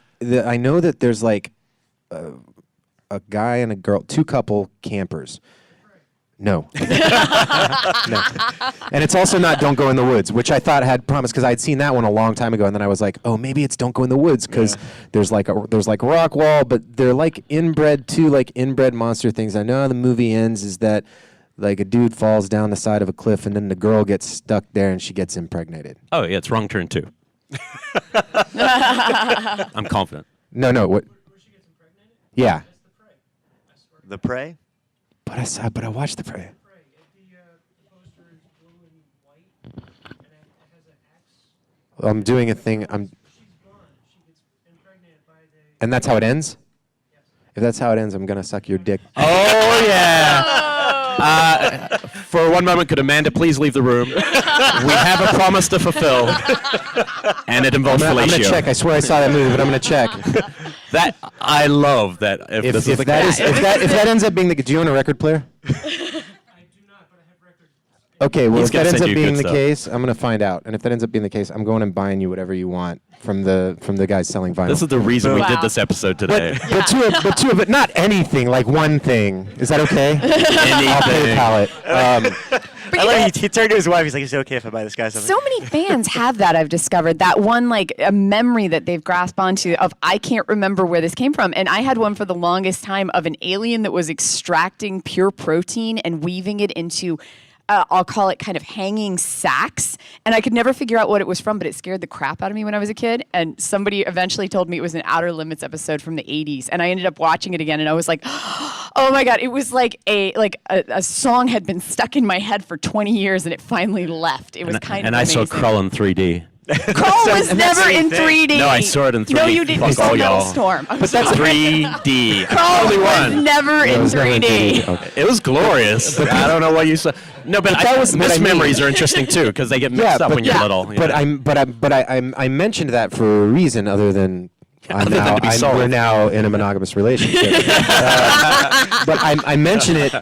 I know that there's like a guy and a girl, 2 couple campers. No. No. And it's also not Don't Go in the Woods, which I thought had promise because I'd seen that one a long time ago, and then I was like, oh, maybe it's Don't Go in the Woods because there's like rock wall, but they're like inbred too, like inbred monster things. I know how the movie ends is that like a dude falls down the side of a cliff, and then the girl gets stuck there and she gets impregnated. Oh, yeah, it's Wrong Turn 2. I'm confident. No, what? Yeah. The Prey? But I watched The Prey. I'm doing a thing. And that's how it ends? If that's how it ends, I'm going to suck your dick. Oh, yeah. For one moment, could Amanda please leave the room? We have a promise to fulfill, and it involves I'm going fellatio. to check. I swear I saw that movie, but I'm going to check. That I love that. If this is If the that case. is- if that ends up being the... Do you own a record player? I do not, but I have records. Okay, well, He's if that gonna ends send up you being good the stuff. case, I'm going to find out. And if that ends up being the case, I'm going and buying you whatever you want from the guys selling vinyl. This is the reason we Wow. did this episode today. but not anything, like one thing. Is that okay? I'll pay the pallet. I like he turned to his wife. He's like, "Is it okay if I buy this guy something?" So many fans have that, I've discovered. That one, like, a memory that they've grasped onto of, I can't remember where this came from. And I had one for the longest time of an alien that was extracting pure protein and weaving it into, I'll call it kind of hanging sacks. And I could never figure out what it was from, but it scared the crap out of me when I was a kid. And somebody eventually told me it was an Outer Limits episode from the 80s. And I ended up watching it again, and I was like, oh my God, it was like a song had been stuck in my head for 20 years, and it finally left. It was kind of And I saw amazing. Krull in 3D. Krull was never same in thing. 3D. No, I saw it in 3D. No, you didn't. You Fuck saw all Metal y'all. Storm. But that's 3D. Krull Only was one. never in was never in 3D. 3D. Okay. It was glorious. I don't know what you saw. No, but that was what I mean. mismemories are interesting too because they get mixed up when you're little. you know. I mentioned that for a reason other than Other than to be solved. we're now in a monogamous relationship. But I mention it.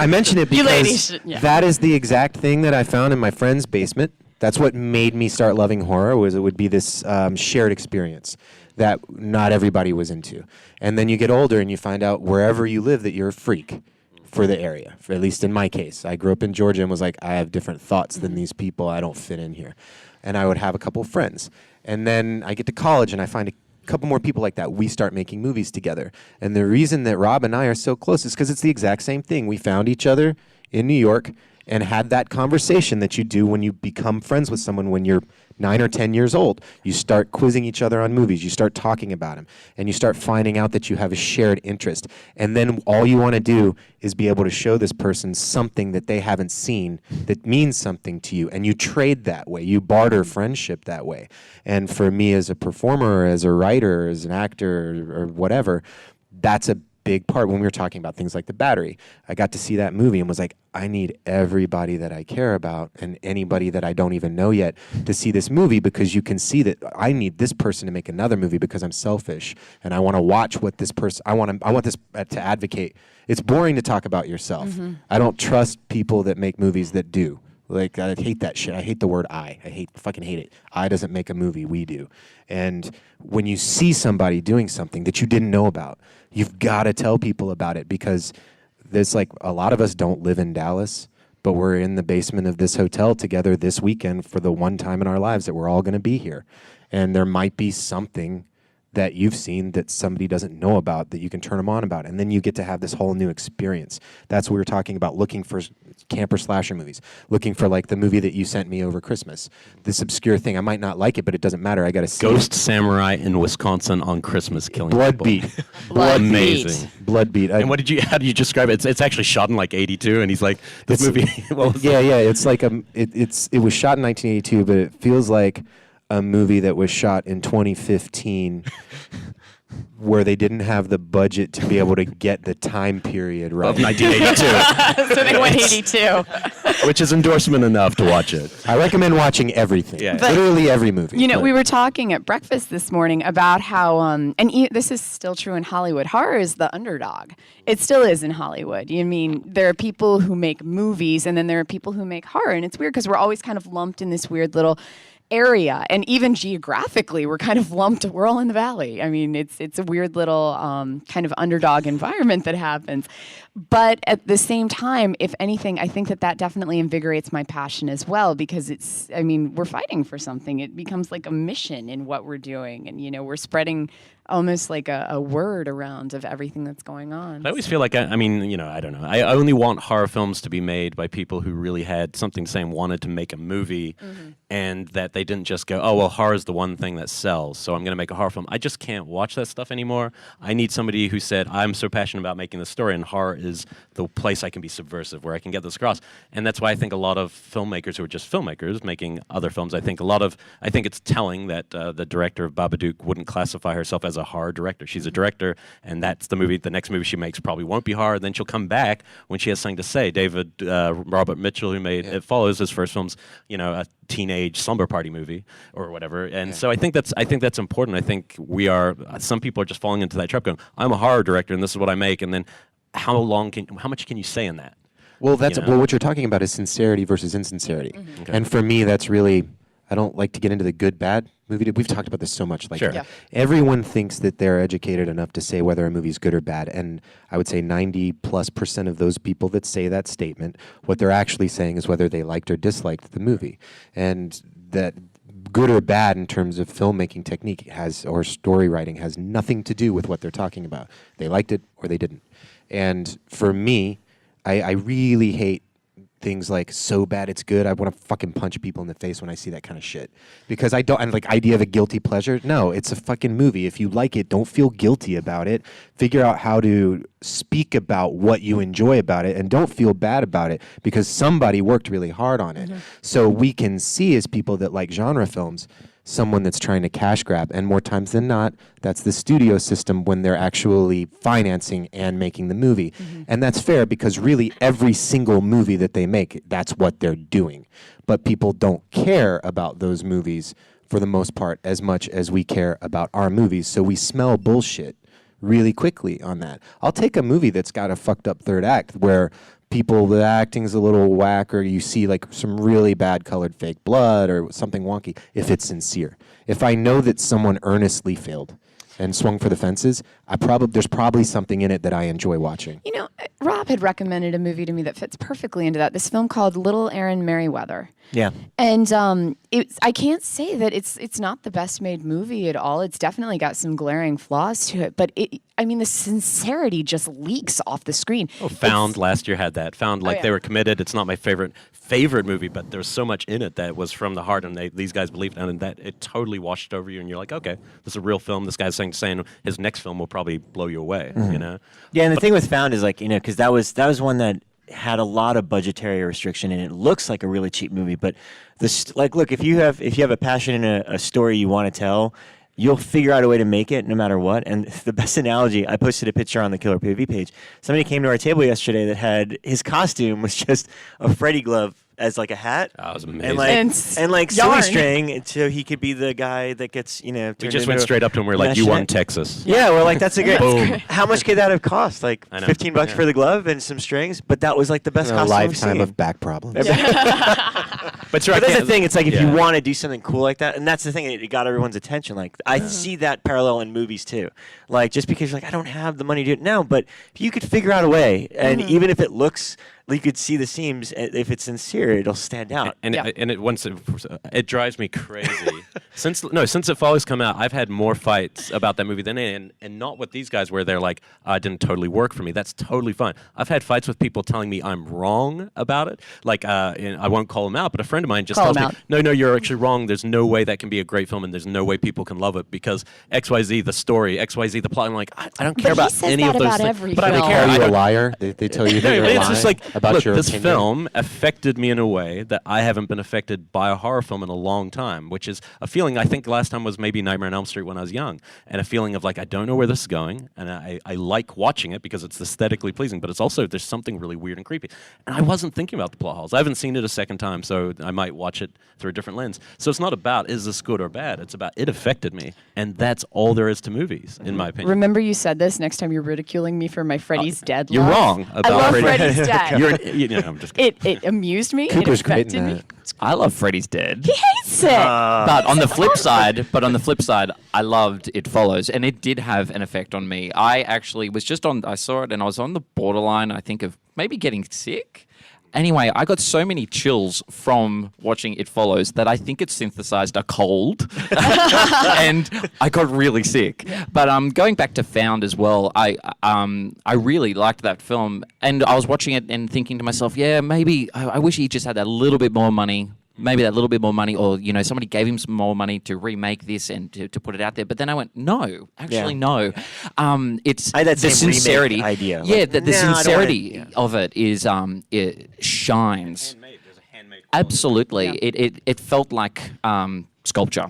I mention it You because ladies should- yeah. that is the exact thing that I found in my friend's basement. That's what made me start loving horror. Was it would be this shared experience that not everybody was into, and then you get older and you find out wherever you live that you're a freak for the area. For at least in my case, I grew up in Georgia and was like, I have different thoughts than these people. I don't fit in here, and I would have a couple of friends, and then I get to college and I find a couple more people like that. We start making movies together, and the reason that Rob and I are so close is because it's the exact same thing. We found each other in New York and had that conversation that you do when you become friends with someone when you're 9 or 10 years old. You start quizzing each other on movies. You start talking about them, and you start finding out that you have a shared interest. And then all you want to do is be able to show this person something that they haven't seen that means something to you. And you trade that way. You barter friendship that way. And for me as a performer, as a writer, as an actor, or whatever, that's a big part. When we were talking about things like The Battery, I got to see that movie and was like, I need everybody that I care about and anybody that I don't even know yet to see this movie, because you can see that I need this person to make another movie because I'm selfish and I want to watch what this person, I want this to advocate. It's boring to talk about yourself. I don't trust people that make movies that do. Like, I hate that shit. I hate the word I. Fucking hate it. I doesn't make a movie, we do. And when you see somebody doing something that you didn't know about, you've got to tell people about it, because there's like, a lot of us don't live in Dallas, but we're in the basement of this hotel together this weekend for the one time in our lives that we're all going to be here. And there might be something that you've seen that somebody doesn't know about that you can turn them on about, and then you get to have this whole new experience. That's what we were talking about, looking for camper slasher movies, looking for like the movie that you sent me over Christmas, this obscure thing. I might not like it, but it doesn't matter. I got to see Ghost it. samurai in Wisconsin on Christmas killing Blood people. Beat. Blood Amazing. Blood Beat. And how do you describe it? It's actually shot in like 82, and he's like, this movie. Well, Yeah. It's like it was shot in 1982, but it feels like a movie that was shot in 2015, where they didn't have the budget to be able to get the time period right. of 1982, So they went 82. which is endorsement enough to watch it. I recommend watching everything. Yeah. Literally every movie. You know, But- we were talking at breakfast this morning about how, this is still true in Hollywood, horror is the underdog. It still is in Hollywood. You mean, there are people who make movies, and then there are people who make horror, and it's weird because we're always kind of lumped in this weird little area, and even geographically we're kind of lumped. We're all in the valley. I mean, it's a weird little kind of underdog environment that happens. But at the same time, if anything, I think that definitely invigorates my passion as well, because we're fighting for something. It becomes like a mission in what we're doing, and we're spreading almost like a word around of everything that's going on. I always feel like, I don't know. I only want horror films to be made by people who really had something to say and wanted to make a movie, and that they didn't just go, oh, well, horror is the one thing that sells, so I'm going to make a horror film. I just can't watch that stuff anymore. I need somebody who said, I'm so passionate about making the story, and horror is the place I can be subversive, where I can get this across. And that's why I think a lot of filmmakers who are just filmmakers making other films, I think it's telling that the director of Babadook wouldn't classify herself as a horror director. She's a director, and that's the next movie she makes probably won't be horror. Then she'll come back when she has something to say. Robert Mitchell, who made It Follows, his first film's, a teenage slumber party movie or whatever. And so I think that's important. I think some people are just falling into that trap going, I'm a horror director and this is what I make, and then how much can you say in that? Well, that's You know? well. What you're talking about is sincerity versus insincerity, Okay. and for me, that's really. I don't like to get into the good bad movie. We've talked about this so much. Like, Sure. Yeah. everyone thinks that they're educated enough to say whether a movie's good or bad, and I would say 90+% of those people that say that statement, what they're actually saying is whether they liked or disliked the movie, and that good or bad in terms of filmmaking technique or story writing has nothing to do with what they're talking about. They liked it or they didn't. And for me, I really hate things like so bad it's good. I want to fucking punch people in the face when I see that kind of shit. Because I don't, and like idea of a guilty pleasure. No, it's a fucking movie. If you like it, don't feel guilty about it. Figure out how to speak about what you enjoy about it and don't feel bad about it because somebody worked really hard on it. So we can see as people that like genre films, someone that's trying to cash grab, and more times than not, that's the studio system when they're actually financing and making the movie. And that's fair because really every single movie that they make, that's what they're doing. But people don't care about those movies for the most part as much as we care about our movies, so we smell bullshit really quickly on that. I'll take a movie that's got a fucked up third act where the acting's a little whack, or you see like some really bad colored fake blood or something wonky, if it's sincere. If I know that someone earnestly failed and swung for the fences, there's probably something in it that I enjoy watching. You know, Rob had recommended a movie to me that fits perfectly into that. This film called Little Aaron Merriweather. Yeah. And I can't say that it's not the best made movie at all. It's definitely got some glaring flaws to it, but the sincerity just leaks off the screen. Oh, Found last year had that. Found like yeah. they were committed. It's not my favorite movie, but there's so much in it that was from the heart, and these guys believed in it, and that it totally washed over you, and you're like, okay, this is a real film. This guy's saying his next film will probably blow you away. You know? Yeah, and the thing with Found is like, because that was one that had a lot of budgetary restriction, and it looks like a really cheap movie. But look, if you have a passion and a story you want to tell, you'll figure out a way to make it no matter what. And the best analogy, I posted a picture on the Killer POV page. Somebody came to our table yesterday that had his costume was just a Freddy glove as like a hat. That was amazing. And like yarn. silly string, so he could be the guy that gets, We turned just went into straight up to him. We're like, mesh you won net. Texas. Yeah, we're like, that's a good. Boom. How much could that have cost? Like I know. $15 Yeah. for the glove and some strings, but that was like the best A costume I've lifetime seen. of back problems. But, sure, But that's the thing. It's like if you yeah. want to do something cool like that, and that's the thing. It got everyone's attention. Like I see that parallel in movies too. Like just because you're like I don't have the money to do it now, but if you could figure out a way, and even if it looks, you could see the seams. If it's sincere, it'll stand out. And Yeah. it drives me crazy. Since It Follows come out, I've had more fights about that movie than any, and not with these guys where they're like, it didn't totally work for me. That's totally fine. I've had fights with people telling me I'm wrong about it. Like, and I won't call them out, but a friend of mine just Call tells them me, out. no, you're actually wrong. There's no way that can be a great film, and there's no way people can love it because XYZ, the story, XYZ, the plot. I'm like, I don't care he about says any that of those about things. every But I don't film. care. Are I you a don't- liar? They tell you that no, you're it's lying just like, about look, your this opinion? film affected me in a way that I haven't been affected by a horror film in a long time, which is a feeling I think last time was maybe Nightmare on Elm Street when I was young, and a feeling of like, I don't know where this is going, and I like watching it because it's aesthetically pleasing, but it's also, there's something really weird and creepy. And I wasn't thinking about the plot holes. I haven't seen it a second time, so I might watch it through a different lens. So it's not about, is this good or bad? It's about, it affected me, and that's all there is to movies, in my opinion. Remember you said this next time you're ridiculing me for my Freddy's Dead You're love? wrong I about love Freddy. Freddy's Dead. I'm just kidding. It amused me. Cooper's it great affected in me. that. I love Freddy's Dead. He hates it. But on the flip side, I loved It Follows, and it did have an effect on me. I actually was I saw it, and I was on the borderline, I think, of maybe getting sick. Anyway, I got so many chills from watching It Follows that I think it synthesized a cold, and I got really sick. But going back to Found as well, I really liked that film, and I was watching it and thinking to myself, yeah, maybe I wish he just had that little bit more money. Maybe that little bit more money, or somebody gave him some more money to remake this and to put it out there. But then I went, no, actually, no. It's I had that the same remake sincerity idea. Yeah, Like, the no, I don't sincerity wanna- of it is it shines. Handmade. There's a handmade quality. Absolutely, Yeah. it felt like sculpture.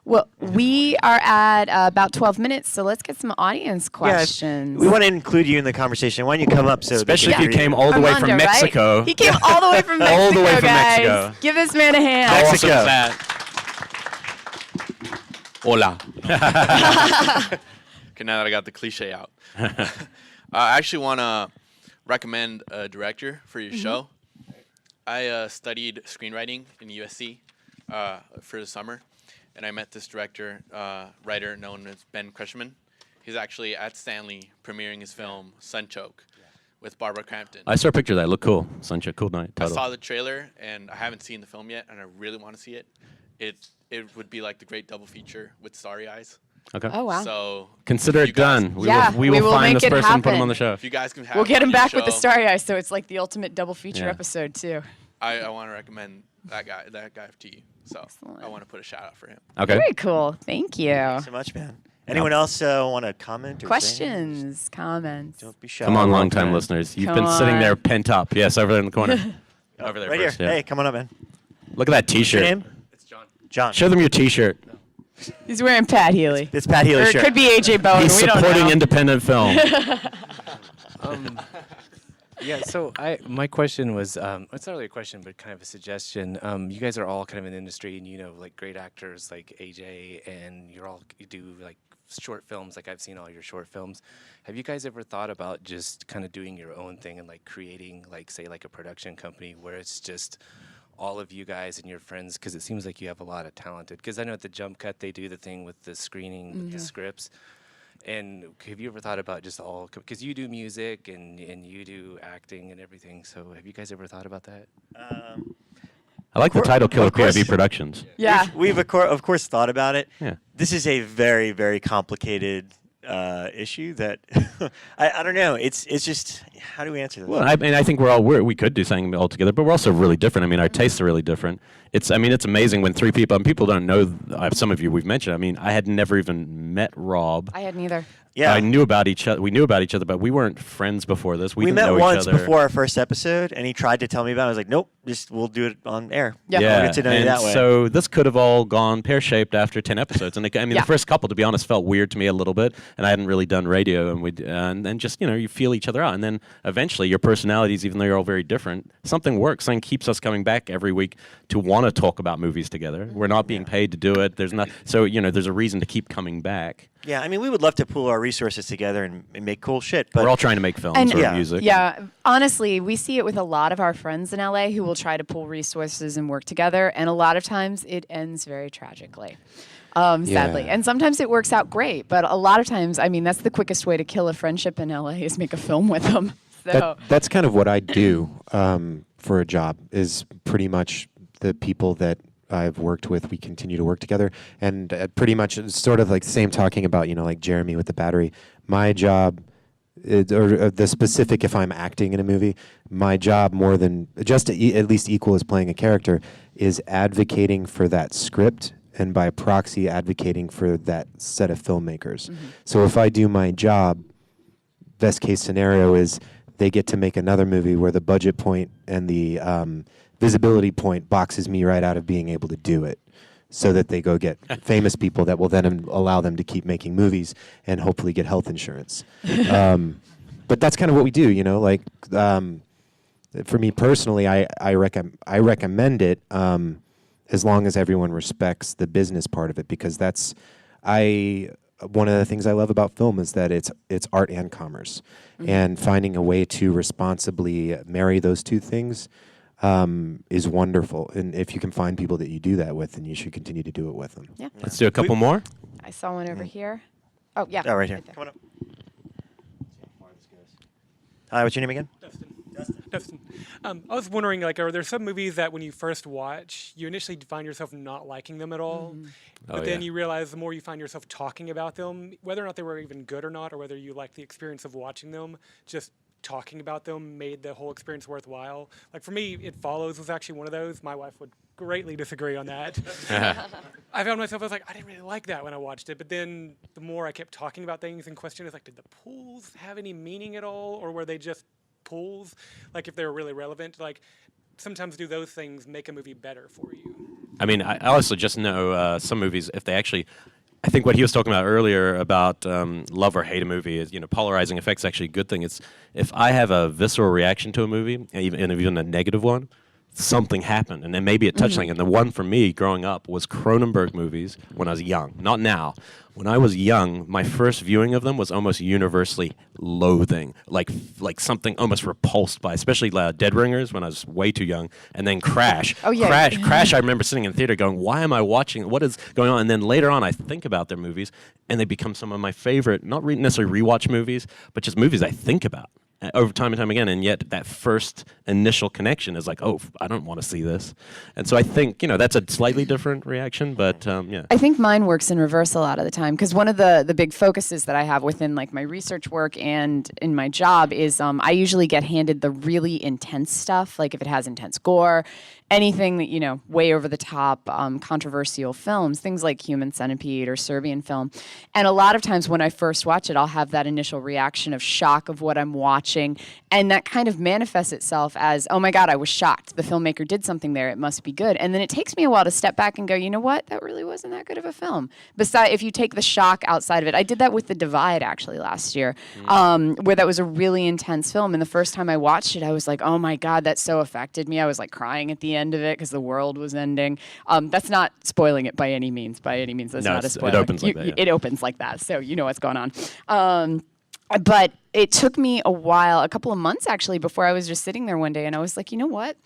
Well, we are at about 12 minutes, so let's get some audience Yeah, questions. we want to include you in the conversation. Why don't you come up? So they Especially can if you hear came all the way from Armando, right? Mexico. He came all the way from Mexico, All the way from guys. Mexico. Give this man a hand. How awesome Mexico. is that? Hola. Okay, now that I got the cliche out. I actually want to recommend a director for your show. I studied screenwriting in USC for the summer, and I met this director, writer known as Ben Krishman. He's actually at Stanley premiering his film Sunchoke with Barbara Crampton. I saw a picture of that. It looked cool. Sunshine, cool night. I Title. saw the trailer, and I haven't seen the film yet, and I really want to see it. It would be like the great double feature with Starry Eyes. Okay. Oh wow. So Consider if it done. Yeah, We we will will find make this it person and put him happen. on the show. if you guys can have We'll get him him on your back with the show, Starry Eyes, so it's like the ultimate double feature Yeah. episode too. I want to recommend that guy to you. So Excellent. I want to put a shout out for him. Okay. Very cool. Thank you. Thanks so much, man. Anyone else want to comment or say anything? Questions, comments. Don't be shy. Come on, We're long-time open. listeners. You've Come been sitting on. there pent up. Yes, over there in the corner. Over there Right first, here. yeah. Hey, come on up, man. Look at that What's your T-shirt. name? John. Show them your T-shirt. He's wearing Pat Healy. It's Pat Healy Or shirt. it could be AJ Bowen. He's We don't supporting know. independent film. Yeah, so my question was, it's not really a question, but kind of a suggestion. You guys are all kind of in the industry, and you know, like great actors like AJ, and you do like short films. Like I've seen all your short films. Have you guys ever thought about just kind of doing your own thing and like creating, like say, like a production company where it's just all of you guys and your friends? Because it seems like you have a lot of talented. Because I know at the Jump Cut they do the thing with the screening, with the scripts. And have you ever thought about just all, because you do music and you do acting and everything, so have you guys ever thought about that? I like the title Killer of course. POV Productions. Yeah. We've of course thought about it. Yeah. This is a very, very complicated issue that I don't know. It's just, how do we answer this? Well, I mean, I think we could do something all together, but we're also really different. I mean, our tastes are really different. It's amazing when three people, and people don't know, some of you we've mentioned, I mean, I had never even met Rob. I hadn't either. Yeah. I knew about each other. We knew about each other, but we weren't friends before this. We didn't met know once each other. before our first episode, and he tried to tell me about it. I was like, nope, we'll do it on air. Yeah. Yeah, We'll get to know you and that way. so this could have all gone pear-shaped after 10 episodes. And Yeah. the first couple, to be honest, felt weird to me a little bit, and I hadn't really done radio, and then just, you feel each other out. And then eventually your personalities, even though you're all very different, something works. Something keeps us coming back every week to want to talk about movies together. We're not being paid to do it. There's a reason to keep coming back. Yeah, I mean, we would love to pool our resources together and make cool shit, but We're all trying to make films And or Yeah. music. Yeah, honestly, we see it with a lot of our friends in LA who will try to pool resources and work together, and a lot of times it ends very tragically, sadly. Yeah. And sometimes it works out great, but a lot of times, I mean, that's the quickest way to kill a friendship in LA is make a film with them. So That's kind of what I do for a job, is pretty much the people that I've worked with, we continue to work together. And pretty much it's sort of like the same talking about, like Jeremy with the battery. My job, or the specific, if I'm acting in a movie, my job more than just at least equal as playing a character is advocating for that script, and by proxy advocating for that set of filmmakers. So if I do my job, best case scenario is they get to make another movie where the budget point and the visibility point boxes me right out of being able to do it, so that they go get famous people that will then allow them to keep making movies and hopefully get health insurance. But that's kind of what we do, for me personally, I recommend it as long as everyone respects the business part of it, because one of the things I love about film is that it's art and commerce, and finding a way to responsibly marry those two things is wonderful. And if you can find people that you do that with, then you should continue to do it with them. yeah, Let's do a couple more. I saw one over here. Oh, yeah. Oh, right here. there. Come on up. Hi, what's your name again? Dustin. I was wondering, are there some movies that when you first watch, you initially find yourself not liking them at all, but then you realize the more you find yourself talking about them, whether or not they were even good or not, or whether you like the experience of watching them, just talking about them made the whole experience worthwhile. Like for me, It Follows was actually one of those. My wife would greatly disagree on that. I found myself, I was like, I didn't really like that when I watched it, but then the more I kept talking about things and questioning, did the pools have any meaning at all, or were they just pools? Like if they were really relevant, sometimes do those things make a movie better for you? I mean, I also just know some movies, if they actually, I think what he was talking about earlier about love or hate a movie is, polarizing effects is actually a good thing. It's if I have a visceral reaction to a movie, even a negative one, something happened, and then maybe it touched something. And the one for me growing up was Cronenberg movies when I was young, not now. When I was young, my first viewing of them was almost universally loathing, like something almost repulsed by, especially Dead Ringers when I was way too young, and then Crash. Oh, yeah. Crash. I remember sitting in the theater going, "Why am I watching? What is going on?" And then later on, I think about their movies, and they become some of my favorite, not necessarily rewatch movies, but just movies I think about over time and time again. And yet that first initial connection is like, oh, I don't want to see this. And so I think, that's a slightly different reaction, but yeah. I think mine works in reverse a lot of the time, because one of the big focuses that I have within like my research work and in my job is I usually get handed the really intense stuff, like if it has intense gore, anything that, way over the top, controversial films, things like Human Centipede or Serbian Film. And a lot of times when I first watch it, I'll have that initial reaction of shock of what I'm watching. And that kind of manifests itself as, oh my God, I was shocked. The filmmaker did something there. It must be good. And then it takes me a while to step back and go, you know what? That really wasn't that good of a film. Besides, if you take the shock outside of it, I did that with The Divide actually last year, where that was a really intense film. And the first time I watched it, I was like, oh my God, that so affected me. I was like crying at the end of it because the world was ending. That's not spoiling it by any means. That's not a spoiler. It opens like that. Yeah. It opens like that, so you know what's going on. But it took me a while, a couple of months actually, before I was just sitting there one day and I was like, you know what?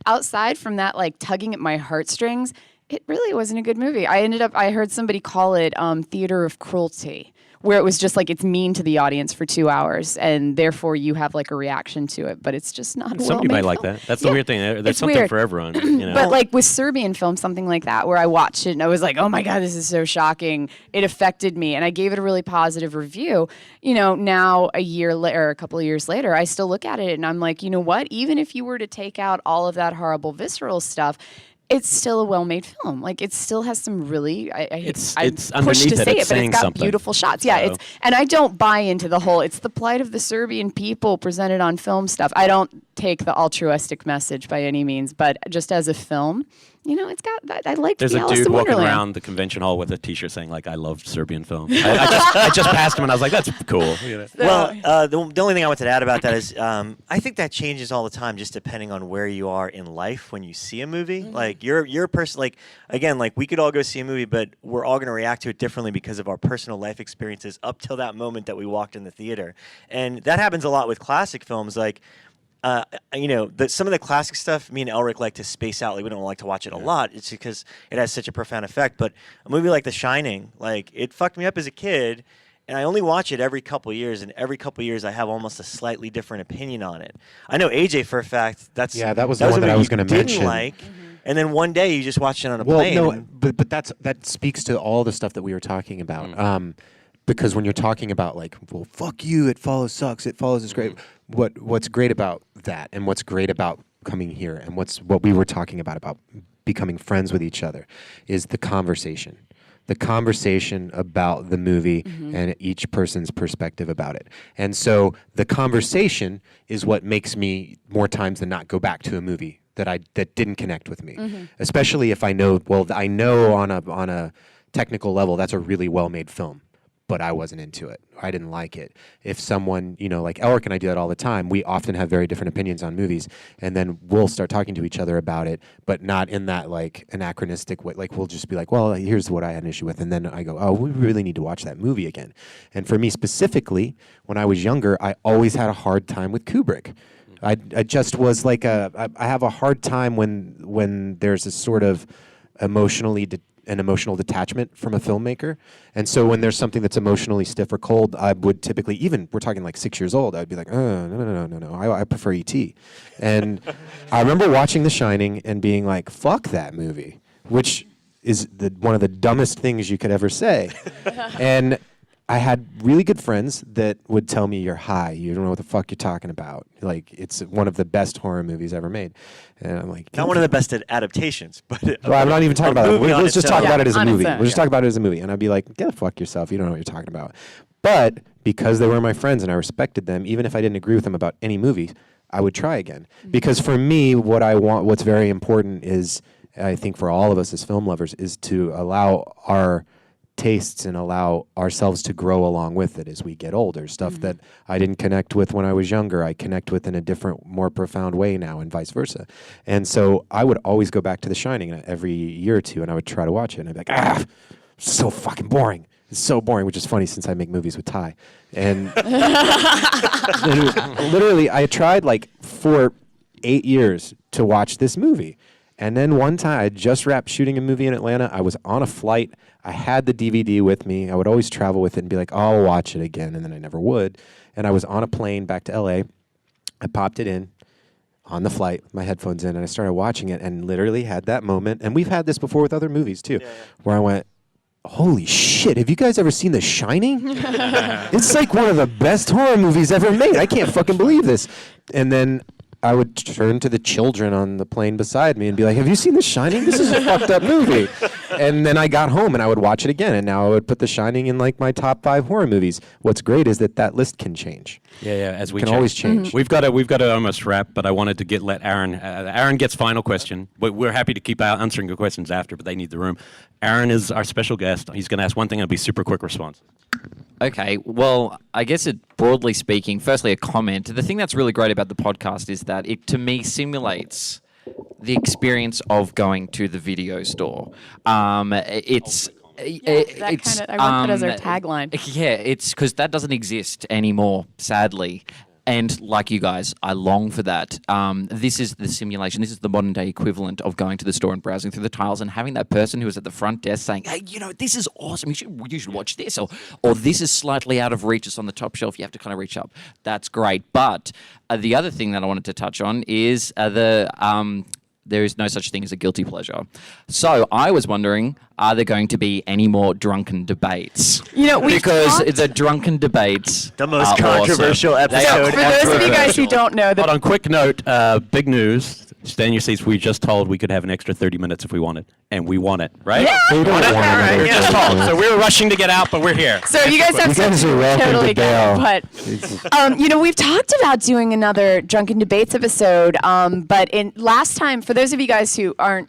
Outside from that, like tugging at my heartstrings, it really wasn't a good movie. I heard somebody call it theater of cruelty, where it was just like it's mean to the audience for 2 hours, and therefore you have like a reaction to it, but it's just not. Somebody might like that. That's the weird thing. There's something weird for everyone. But like with Serbian Film, something like that, where I watched it and I was like, oh my God, this is so shocking. It affected me, and I gave it a really positive review. Now a couple of years later, I still look at it and I'm like, you know what? Even if you were to take out all of that horrible visceral stuff, it's still a well-made film. Like it still has some really. It's I'm pushed to say it, but it's got beautiful shots. Yeah, So. and I don't buy into the whole. It's the plight of the Serbian people presented on film stuff. I don't take the altruistic message by any means, but just as a film, it's got. I like. There's the a Alice dude in walking Wonderland. around the convention hall with a T-shirt saying like, "I love Serbian film." I just passed him and I was like, "That's cool." Well, the only thing I wanted to add about that is I think that changes all the time, just depending on where you are in life when you see a movie. Like you're a person, like again, like we could all go see a movie, but we're all going to react to it differently because of our personal life experiences up till that moment that we walked in the theater, and that happens a lot with classic films, like. Some of the classic stuff, me and Elric like to space out. Like we don't like to watch it a lot. It's because it has such a profound effect. But a movie like The Shining, like it fucked me up as a kid, and I only watch it every couple years. And every couple years, I have almost a slightly different opinion on it. I know AJ for a fact. That was the one that I was going to mention. Like, and then one day you just watched it on a plane. No, but that speaks to all the stuff that we were talking about. Because when you're talking about like, well, fuck you, It Follows sucks, It Follows is great. What's great about that, and what's great about coming here, and what we were talking about becoming friends with each other, is the conversation. The conversation about the movie and each person's perspective about it. And so the conversation is what makes me more times than not go back to a movie that didn't connect with me. Especially if I know on a technical level that's a really well-made film, but I wasn't into it. I didn't like it. If someone, like Elric and I do that all the time, we often have very different opinions on movies, and then we'll start talking to each other about it, but not in that like anachronistic way. Like we'll just be like, well, here's what I had an issue with, and then I go, oh, we really need to watch that movie again. And for me specifically, when I was younger, I always had a hard time with Kubrick. I just was like I have a hard time when there's a sort of an emotional detachment from a filmmaker. And so when there's something that's emotionally stiff or cold, I would typically, even we're talking like 6 years old, I'd be like, no, I prefer E.T. And I remember watching The Shining and being like, fuck that movie, which is one of the dumbest things you could ever say. And I had really good friends that would tell me, you're high, you don't know what the fuck you're talking about. Like, it's one of the best horror movies ever made. And I'm like... Not one of the best adaptations, but... Well, I'm not even talking about it. Let's just talk about it as a movie. We'll just talk about it as a movie. And I'd be like, get the fuck yourself, you don't know what you're talking about. But because they were my friends and I respected them, even if I didn't agree with them about any movie, I would try again. Because for me, what's very important is, I think for all of us as film lovers, is to allow our tastes and allow ourselves to grow along with it as we get older. Stuff that I didn't connect with when I was younger, I connect with in a different, more profound way now, and vice versa. And so I would always go back to The Shining every year or two, and I would try to watch it, and I'd be like, so fucking boring. It's so boring, which is funny since I make movies with Ty. And literally, I tried like for 8 years to watch this movie. And then one time, I just wrapped shooting a movie in Atlanta. I was on a flight. I had the DVD with me. I would always travel with it and be like, oh, I'll watch it again. And then I never would. And I was on a plane back to LA. I popped it in on the flight with my headphones in, and I started watching it and literally had that moment. And we've had this before with other movies, too, where I went, holy shit, have you guys ever seen The Shining? It's like one of the best horror movies ever made. I can't fucking believe this. And then I would turn to the children on the plane beside me and be like, have you seen The Shining? This is a fucked up movie. And then I got home and I would watch it again. And now I would put The Shining in like my top 5 horror movies. What's great is that list can change. Yeah, as we can always change. We've got to almost wrap, but I wanted to let Aaron. Aaron gets final question. We're happy to keep answering your questions after, but they need the room. Aaron is our special guest. He's going to ask one thing, and it'll be super quick response. Okay, well, I guess broadly speaking, firstly, a comment. The thing that's really great about the podcast is that it, to me, simulates the experience of going to the video store. I want that as our tagline. Yeah, it's because that doesn't exist anymore, sadly. And like you guys, I long for that. This is the simulation. This is the modern day equivalent of going to the store and browsing through the tiles and having that person who is at the front desk saying, hey, this is awesome. You should watch this. Or this is slightly out of reach. It's on the top shelf. You have to kind of reach up. That's great. But the other thing that I wanted to touch on is there is no such thing as a guilty pleasure. So I was wondering, are there going to be any more drunken debates? Because the drunken debates the most are controversial awesome. episode For those of you guys who don't know, But on quick note, big news. Stay in your seats. We just told we could have an extra 30 minutes if we wanted. And we want it, right? Yeah. We don't want another We just told. So we were rushing to get out, but we're here. So you guys have are welcome totally to get bail. it. But we've talked about doing another drunken debates episode. But in last time, for those of you guys who aren't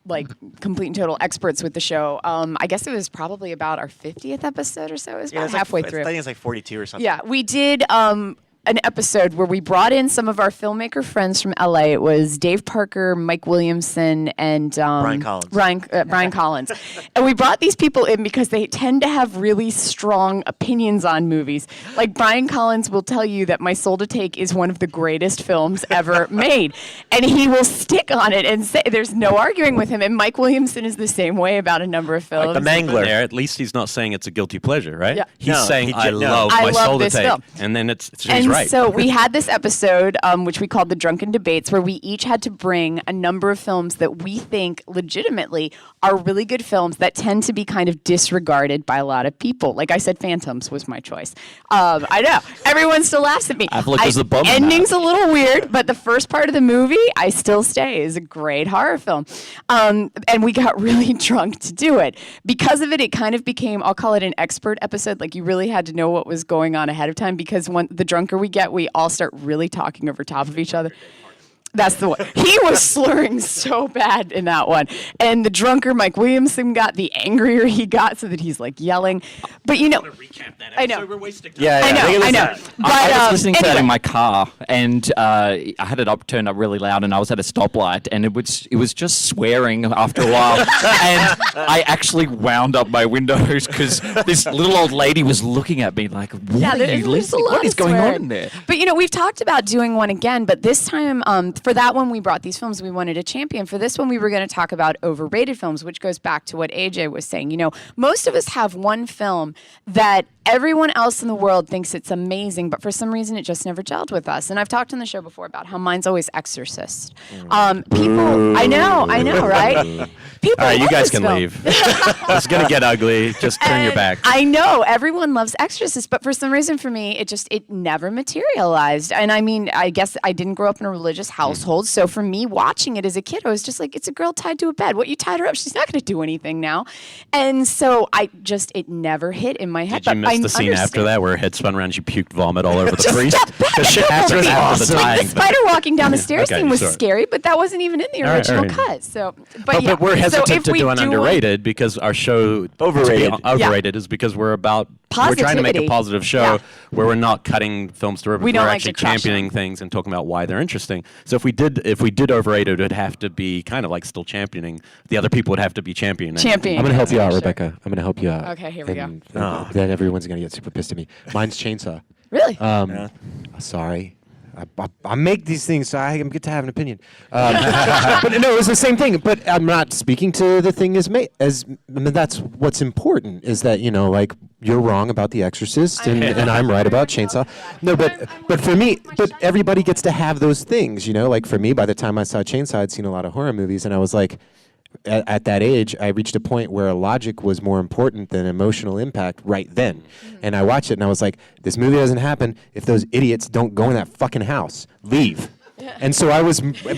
like complete and total experts with the show, I guess it was probably about our 50th episode or so. It was about halfway through. I think it's like 42 or something. Yeah, we did an episode where we brought in some of our filmmaker friends from LA. It was Dave Parker, Mike Williamson, and Brian Collins. Brian Collins. And we brought these people in because they tend to have really strong opinions on movies. Like Brian Collins will tell you that My Soul to Take is one of the greatest films ever made. And he will stick on it and say there's no arguing with him. And Mike Williamson is the same way about a number of films. Like The Mangler. There, at least he's not saying it's a guilty pleasure, right? Yeah. He's No, saying, I love I My love Soul to this Take. film. And then he's And right. so we had this episode, which we called the Drunken Debates, where we each had to bring a number of films that we think legitimately are really good films that tend to be kind of disregarded by a lot of people. Like I said, Phantoms was my choice. I know. Everyone still laughs at me. Affleck was the bum in Ending's that. a little weird, but the first part of the movie, I still stay, is a great horror film. And we got really drunk to do it. Because of it, it kind of became, I'll call it an expert episode. Like you really had to know what was going on ahead of time, because the drunker we get, we all start really talking over top of each other. That's the one. He was slurring so bad in that one. And the drunker Mike Williamson got, the angrier he got, so that he's like yelling. But I know. We're wasting time. Yeah, I know. But I was listening to that anyway. in my car, and I had it turned up really loud, and I was at a stoplight, and it was just swearing after a while, and I actually wound up my windows because this little old lady was looking at me like, "What are you listening? What is going on in there?" But we've talked about doing one again, but this time, for that one, we brought these films we wanted to champion. For this one, we were going to talk about overrated films, which goes back to what AJ was saying. Most of us have one film that everyone else in the world thinks it's amazing, but for some reason it just never gelled with us. And I've talked on the show before about how mine's always Exorcist. People, I know, right? People All right, you love guys this can film. leave. It's going to get ugly. Just turn your And back. I know everyone loves Exorcist, but for some reason for me, it never materialized. And I mean, I guess I didn't grow up in a religious household, so for me watching it as a kid, I was just like, it's a girl tied to a bed. What, you tied her up? She's not going to do anything now. And so it never hit in my head. Did you miss the scene after that where her head spun around and she puked vomit all over the priest? Because shit happens after the Like time. the spider walking down the stairs Okay, scene was sorry. scary, but that wasn't even in the All right, original all right. cut. So, But we're it's hesitant if to we do an do underrated because our show Overrated. to be overrated is because we're trying to make a Positivity. positive show Yeah. where we're not cutting films to rip. We We're don't like actually to crush championing them. things and talking about why they're interesting. So if we did overrate it would have to be kind of like still championing. The other people would have to be championing. Championing. I'm going to help you out, Sure. Rebecca. I'm going to help you out. Okay, here we go. And then everyone's going to get super pissed at me. Mine's Chainsaw. Really? Sorry. I make these things so I get to have an opinion. But no, it's the same thing. But I'm not speaking to the thing as that's what's important is that, like, you're wrong about The Exorcist and I'm right about Chainsaw. No, but for me, but everybody gets to have those things, Like for me, by the time I saw Chainsaw, I'd seen a lot of horror movies and I was like, at that age, I reached a point where logic was more important than emotional impact right then. And I watched it and I was like, this movie doesn't happen if those idiots don't go in that fucking house. Leave. And so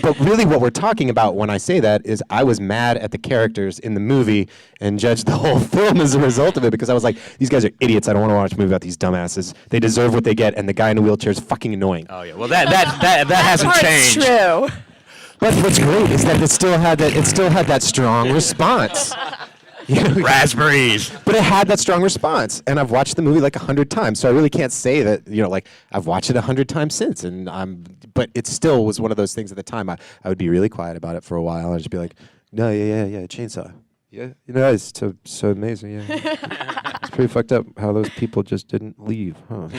but really what we're talking about when I say that is I was mad at the characters in the movie and judged the whole film as a result of it because I was like, these guys are idiots. I don't want to watch a movie about these dumbasses. They deserve what they get and the guy in the wheelchair is fucking annoying. Oh yeah. Well, that hasn't Part's changed. true. But what's great is that it still had that strong response. Raspberries. But it had that strong response, and I've watched the movie like 100 times, so I really can't say that like I've watched it 100 times since, but it still was one of those things at the time. I would be really quiet about it for a while. I'd just be like, no, yeah, Chainsaw. Yeah, it's so amazing. Yeah, it's pretty fucked up how those people just didn't leave, huh?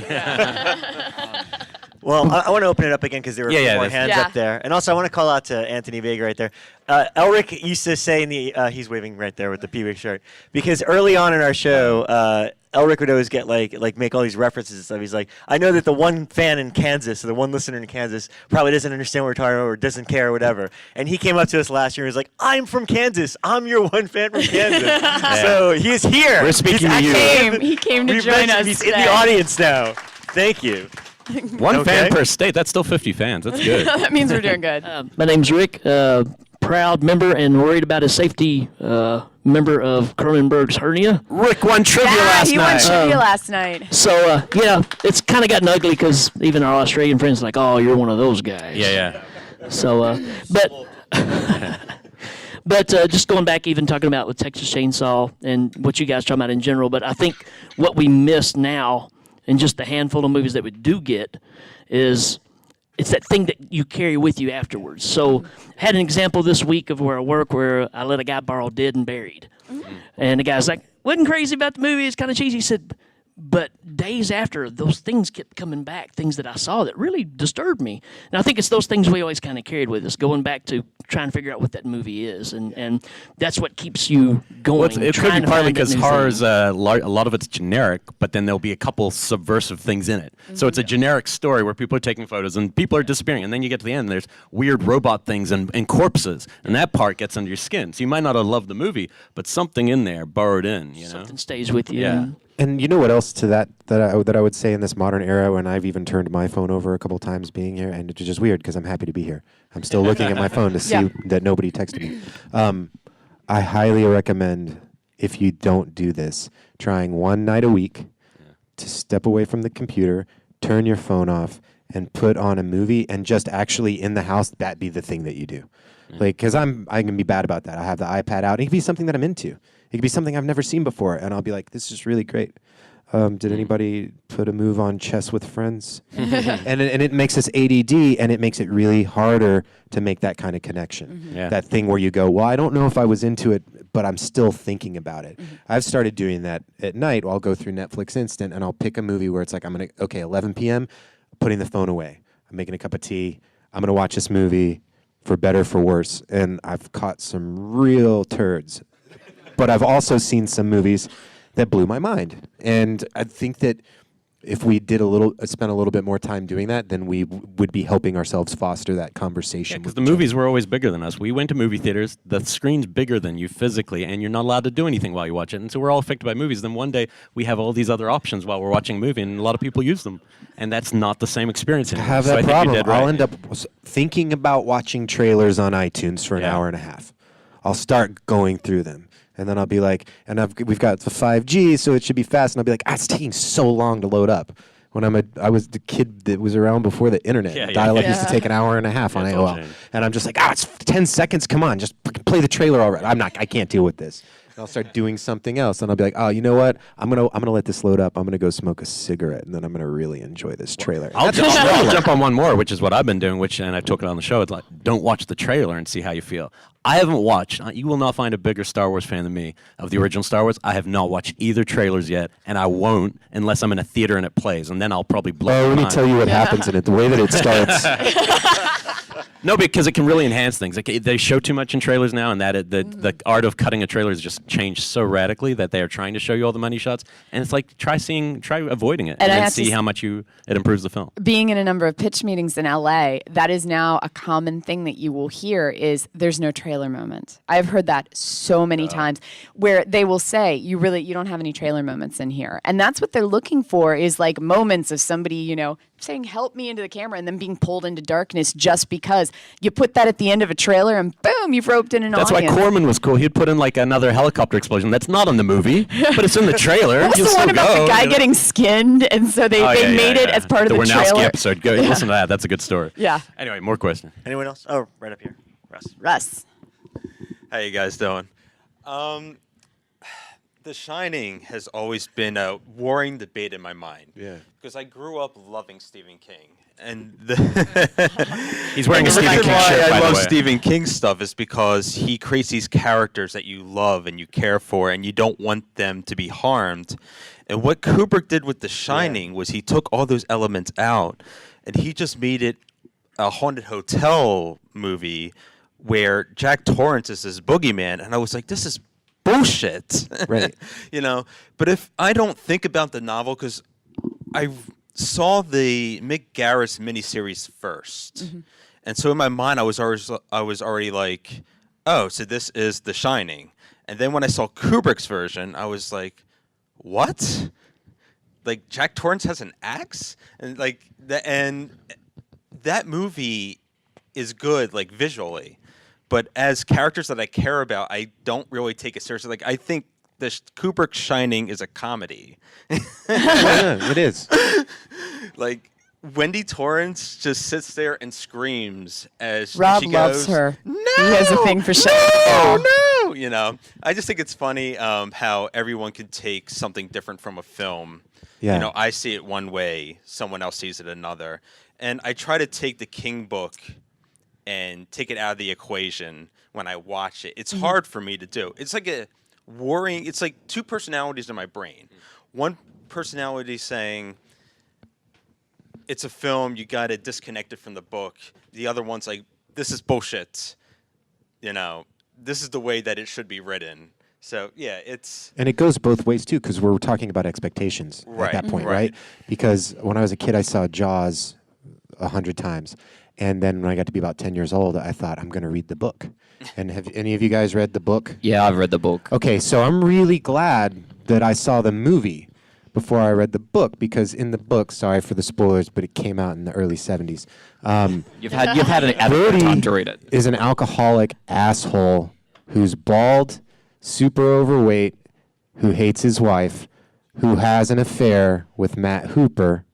Well, I want to open it up again because there were a few more hands Yeah. up there. And also, I want to call out to Anthony Vega right there. Elric used to say he's waving right there with the P-Wig shirt. Because early on in our show, Elric would always get like make all these references and stuff. He's like, I know that the one fan in Kansas, or the one listener in Kansas, probably doesn't understand what we're talking about or doesn't care or whatever. And he came up to us last year and was like, I'm from Kansas. I'm your one fan from Kansas. So he's here. We're speaking to you. He came to We've join mentioned us He's in today. the audience now. Thank you. One Okay. fan per state. That's still 50 fans. That's good. That means we're doing good. My name's Rick, proud member and worried about his safety, member of Cronenberg's hernia. Rick won trivia Yeah, last he night. won trivia last night. So, it's kind of gotten ugly because even our Australian friends are like, oh, you're one of those guys. Yeah. So, but just going back, even talking about with Texas Chainsaw and what you guys talking about in general, but I think what we miss now in just the handful of movies that we do get is it's that thing that you carry with you afterwards. So had an example this week of where I work where I let a guy borrow Dead and Buried. And the guy's like, wasn't crazy about the movie, it's kind of cheesy. He said, but days after, those things kept coming back, things that I saw that really disturbed me. And I think it's those things we always kind of carried with us, going back to trying to figure out what that movie is. And that's what keeps you going. Well, it could trying be to partly find that because new horror's thing. a lot of it's generic, but then there'll be a couple subversive things in it. So it's a generic story where people are taking photos and people are disappearing, and then you get to the end, and there's weird robot things and corpses, and that part gets under your skin. So you might not have loved the movie, but something in there burrowed in. You know, Something stays with you. Yeah. And you know what else to that I would say in this modern era when I've even turned my phone over a couple times being here, and it's just weird because I'm happy to be here. I'm still looking at my phone to see that nobody texted me. I highly recommend, if you don't do this, trying one night a week to step away from the computer, turn your phone off, and put on a movie, and just actually in the house, that be the thing that you do. Like, because I can be bad about that. I have the iPad out. It can be something that I'm into. It could be something I've never seen before, and I'll be like, this is really great. Did anybody put a move on Chess with Friends? and it makes us ADD, and it makes it really harder to make that kind of connection. Yeah. That thing where you go, well, I don't know if I was into it, but I'm still thinking about it. I've started doing that at night. I'll go through Netflix Instant, and I'll pick a movie where it's like, 11 p.m., putting the phone away. I'm making a cup of tea. I'm going to watch this movie for better, for worse. And I've caught some real turds. But I've also seen some movies that blew my mind. And I think that if we did spent a little bit more time doing that, then we would be helping ourselves foster that conversation. because the movies were always bigger than us. We went to movie theaters. The screen's bigger than you physically, and you're not allowed to do anything while you watch it. And so we're all affected by movies. Then one day we have all these other options while we're watching a movie, and a lot of people use them. And that's not the same experience I anymore. have So that I think you problem. did right. I'll end up thinking about watching trailers on iTunes for an hour and a half. I'll start going through them. And then I'll be like, we've got the 5G, so it should be fast. And I'll be like, it's taking so long to load up. when I was the kid that was around before the internet. Yeah, yeah. Dial-up used to Yeah. take an hour and a half on Yeah, it's all AOL. changed. And I'm just like, it's 10 seconds. Come on, just fucking play the trailer already. I can't deal with this. And I'll start doing something else, and I'll be like, oh, you know what? I'm gonna let this load up. I'm gonna go smoke a cigarette, and then I'm gonna really enjoy this trailer. I'll jump on one more, which is what I've been doing, and I've talked about on the show. It's like, don't watch the trailer and see how you feel. I haven't watched. You will not find a bigger Star Wars fan than me of the original Star Wars. I have not watched either trailers yet, and I won't unless I'm in a theater and it plays, and then I'll probably blow. Oh, my let me mind. tell you what happens in it. The way that it starts. No, because it can really enhance things. Like, they show too much in trailers now, and that the art of cutting a trailer has just changed so radically that they are trying to show you all the money shots, and it's like try avoiding it, And I then have to see how much it improves the film. Being in a number of pitch meetings in LA, that is now a common thing that you will hear is there's no trailer moment. I've heard that so many times where they will say, you don't have any trailer moments in here. And that's what they're looking for is like moments of somebody, saying help me into the camera and then being pulled into darkness just because you put that at the end of a trailer and boom, you've roped in an That's audience. why Corman was cool. He'd put in like another helicopter explosion. That's not in the movie, but it's in the trailer. What was You'll the one still about go, the guy you know? getting skinned and so they made it as part of the Warnowski trailer? episode. Go listen to that. That's a good story. Yeah. Anyway, more questions. Anyone else? Oh, right up here. Russ. Russ. How you guys doing? The Shining has always been a warring debate in my mind. Yeah. Because I grew up loving Stephen King. And He's wearing a the Stephen reason King why shirt, by I the love way. Stephen King stuff is because he creates these characters that you love and you care for and you don't want them to be harmed. And what Kubrick did with The Shining was he took all those elements out and he just made it a haunted hotel movie where Jack Torrance is this boogeyman. And I was like, this is bullshit. Right. But if I don't think about the novel, because I saw the Mick Garris miniseries first, and so in my mind I was already like, oh, so this is The Shining. And then when I saw Kubrick's version, I was like, what? Like Jack Torrance has an axe, and that movie is good, like visually, but as characters that I care about, I don't really take it seriously. Like I think the Kubrick Shining is a comedy. Yeah, it is. Like Wendy Torrance just sits there and screams as Rob she loves goes, her. No, He has a thing for Shining. no. I just think it's funny how everyone can take something different from a film. Yeah. I see it one way, someone else sees it another, and I try to take the King book and take it out of the equation when I watch it. It's hard for me to do. It's like it's like two personalities in my brain. One personality saying it's a film, you got to disconnect it from the book. The other one's like, this is bullshit. This is the way that it should be written. So yeah, And it goes both ways too, because we're talking about expectations Right, at that point, right. right? Because when I was a kid, I saw Jaws 100 times. And then when I got to be about 10 years old, I thought, I'm going to read the book. And have any of you guys read the book? Yeah, I've read the book. Okay, so I'm really glad that I saw the movie before I read the book, because in the book, sorry for the spoilers, but it came out in the early 70s. You've had an adequate time to read it. Is an alcoholic asshole who's bald, super overweight, who hates his wife, who has an affair with Matt Hooper,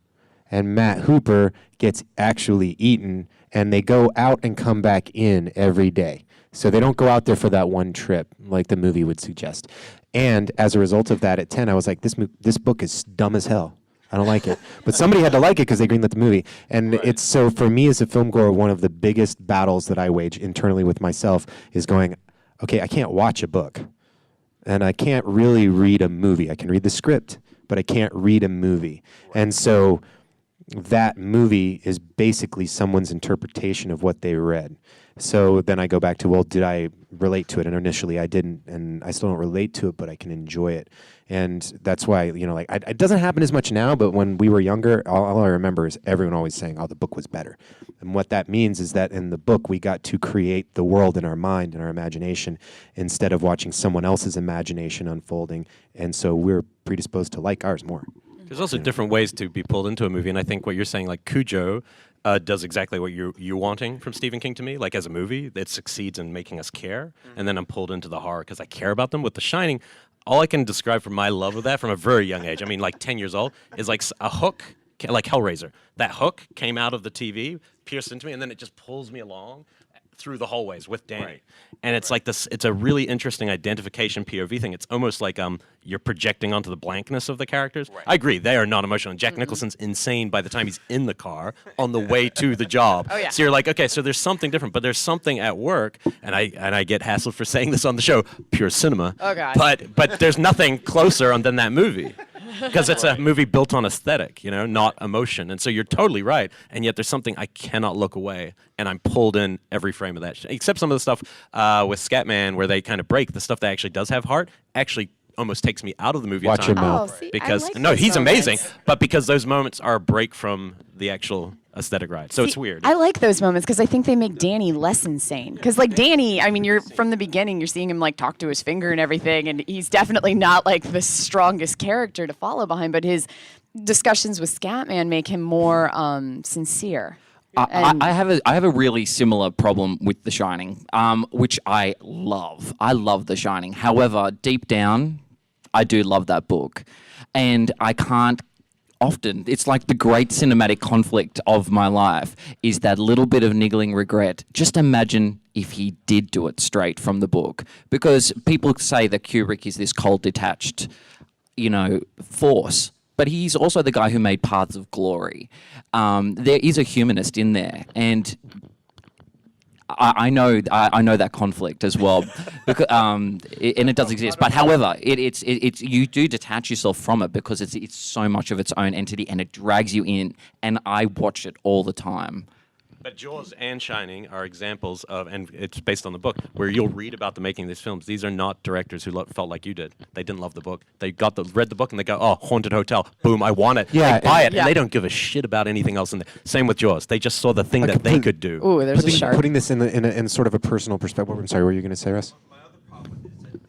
and Matt Hooper gets actually eaten, and they go out and come back in every day. So they don't go out there for that one trip like the movie would suggest. And as a result of that, at 10, I was like, this book is dumb as hell. I don't like it. But somebody had to like it because they greenlit the movie. And it's so, for me as a film goer, one of the biggest battles that I wage internally with myself is going, okay, I can't watch a book. And I can't really read a movie. I can read the script, but I can't read a movie. And so that movie is basically someone's interpretation of what they read. So then I go back to, well, did I relate to it? And initially I didn't, and I still don't relate to it, but I can enjoy it. And that's why, it doesn't happen as much now, but when we were younger, all I remember is everyone always saying, oh, the book was better. And what that means is that in the book, we got to create the world in our mind and our imagination instead of watching someone else's imagination unfolding. And so we're predisposed to like ours more. There's also different ways to be pulled into a movie, and I think what you're saying, like Cujo, does exactly what you're wanting from Stephen King to me. Like as a movie, it succeeds in making us care, and then I'm pulled into the horror because I care about them. With The Shining, all I can describe from my love of that from a very young age, I mean like 10 years old, is like a hook like Hellraiser. That hook came out of the TV, pierced into me, and then it just pulls me along through the hallways with Danny. Right. And it's like this, it's a really interesting identification POV thing. It's almost like you're projecting onto the blankness of the characters. I agree, they are not emotional. Jack Nicholson's insane by the time he's in the car on the way to the job. Oh, yeah. So you're like, okay, so there's something different, but there's something at work, and I get hassled for saying this on the show, pure cinema. Oh, God. But there's nothing closer than that movie. Because it's a movie built on aesthetic, you know, not emotion. And so you're totally right. And yet there's something I cannot look away. And I'm pulled in every frame of that shit. Except some of the stuff with Scatman where they kind of break. The stuff that actually does have heart actually almost takes me out of the movie. Watch at your times. mouth. Oh, see, I Because, like no, those he's amazing. moments. But because those moments are a break from the actual aesthetic ride. So it's weird. I like those moments because I think they make Danny less insane. Because like Danny, I mean, you're from the beginning, you're seeing him like talk to his finger and everything, and he's definitely not like the strongest character to follow behind. But his discussions with Scatman make him more sincere. I have a really similar problem with The Shining, which I love. I love The Shining. However, deep down, I do love that book, and I can't. Often, it's like the great cinematic conflict of my life is that little bit of niggling regret. Just imagine if he did do it straight from the book. Because people say that Kubrick is this cold, detached, force. But he's also the guy who made Paths of Glory. There is a humanist in there. And I know that conflict as well, because, and it does exist. But however, it's you do detach yourself from it because it's so much of its own entity and it drags you in. And I watch it all the time. But Jaws and Shining are examples of, and it's based on the book, where you'll read about the making of these films. These are not directors who felt like you did. They didn't love the book. They read the book and they go, oh, haunted hotel, boom, I want it. Yeah, They buy it, yeah. and they don't give a shit about anything else in there. Same with Jaws. They just saw the thing that they could do. Ooh, there's a shark. Putting this in sort of a personal perspective. I'm sorry, what were you going to say, Russ? My other problem is that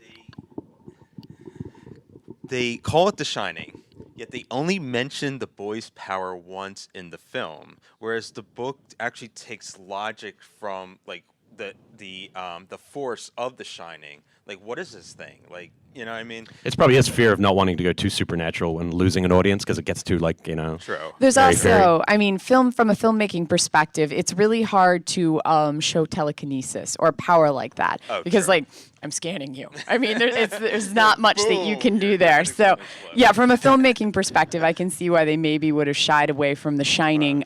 they call it The Shining, yet they only mention the boy's power once in the film, whereas the book actually takes logic from like the force of The Shining. Like, what is this thing? Like, you know what I mean? It's probably his fear of not wanting to go too supernatural when losing an audience because it gets too, True. There's very, also, I mean, from a filmmaking perspective, it's really hard to show telekinesis or power like that because, true. like, I'm scanning you. I mean, there's not much that you can do there. So, yeah, from a filmmaking perspective, I can see why they maybe would have shied away from the Shining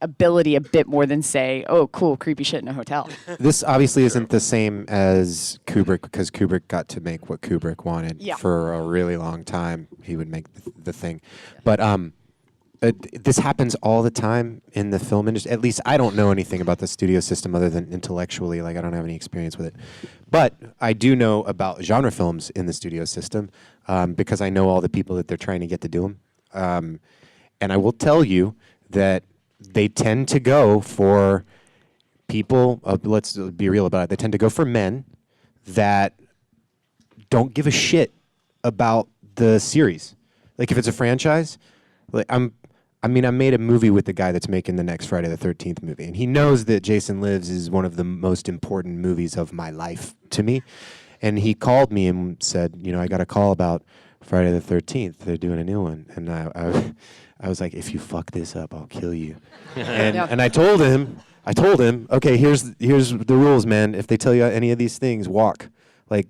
ability a bit more than say, oh, cool, creepy shit in a hotel. This obviously isn't the same as Kubrick because Kubrick got to make what Kubrick wanted for a really long time. He would make the thing. But this happens all the time in the film industry. At least I don't know anything about the studio system other than intellectually. Like, I don't have any experience with it. But I do know about genre films in the studio system because I know all the people that they're trying to get to do them. And I will tell you that they tend to go for people, let's be real about it, they tend to go for men that don't give a shit about the series. Like, if it's a franchise, like I made a movie with the guy that's making the next Friday the 13th movie, and he knows that Jason Lives is one of the most important movies of my life to me. And he called me and said, I got a call about Friday the 13th. They're doing a new one. And I was like, if you fuck this up, I'll kill you. And I told him, okay, here's the rules, man. If they tell you any of these things, walk. Like,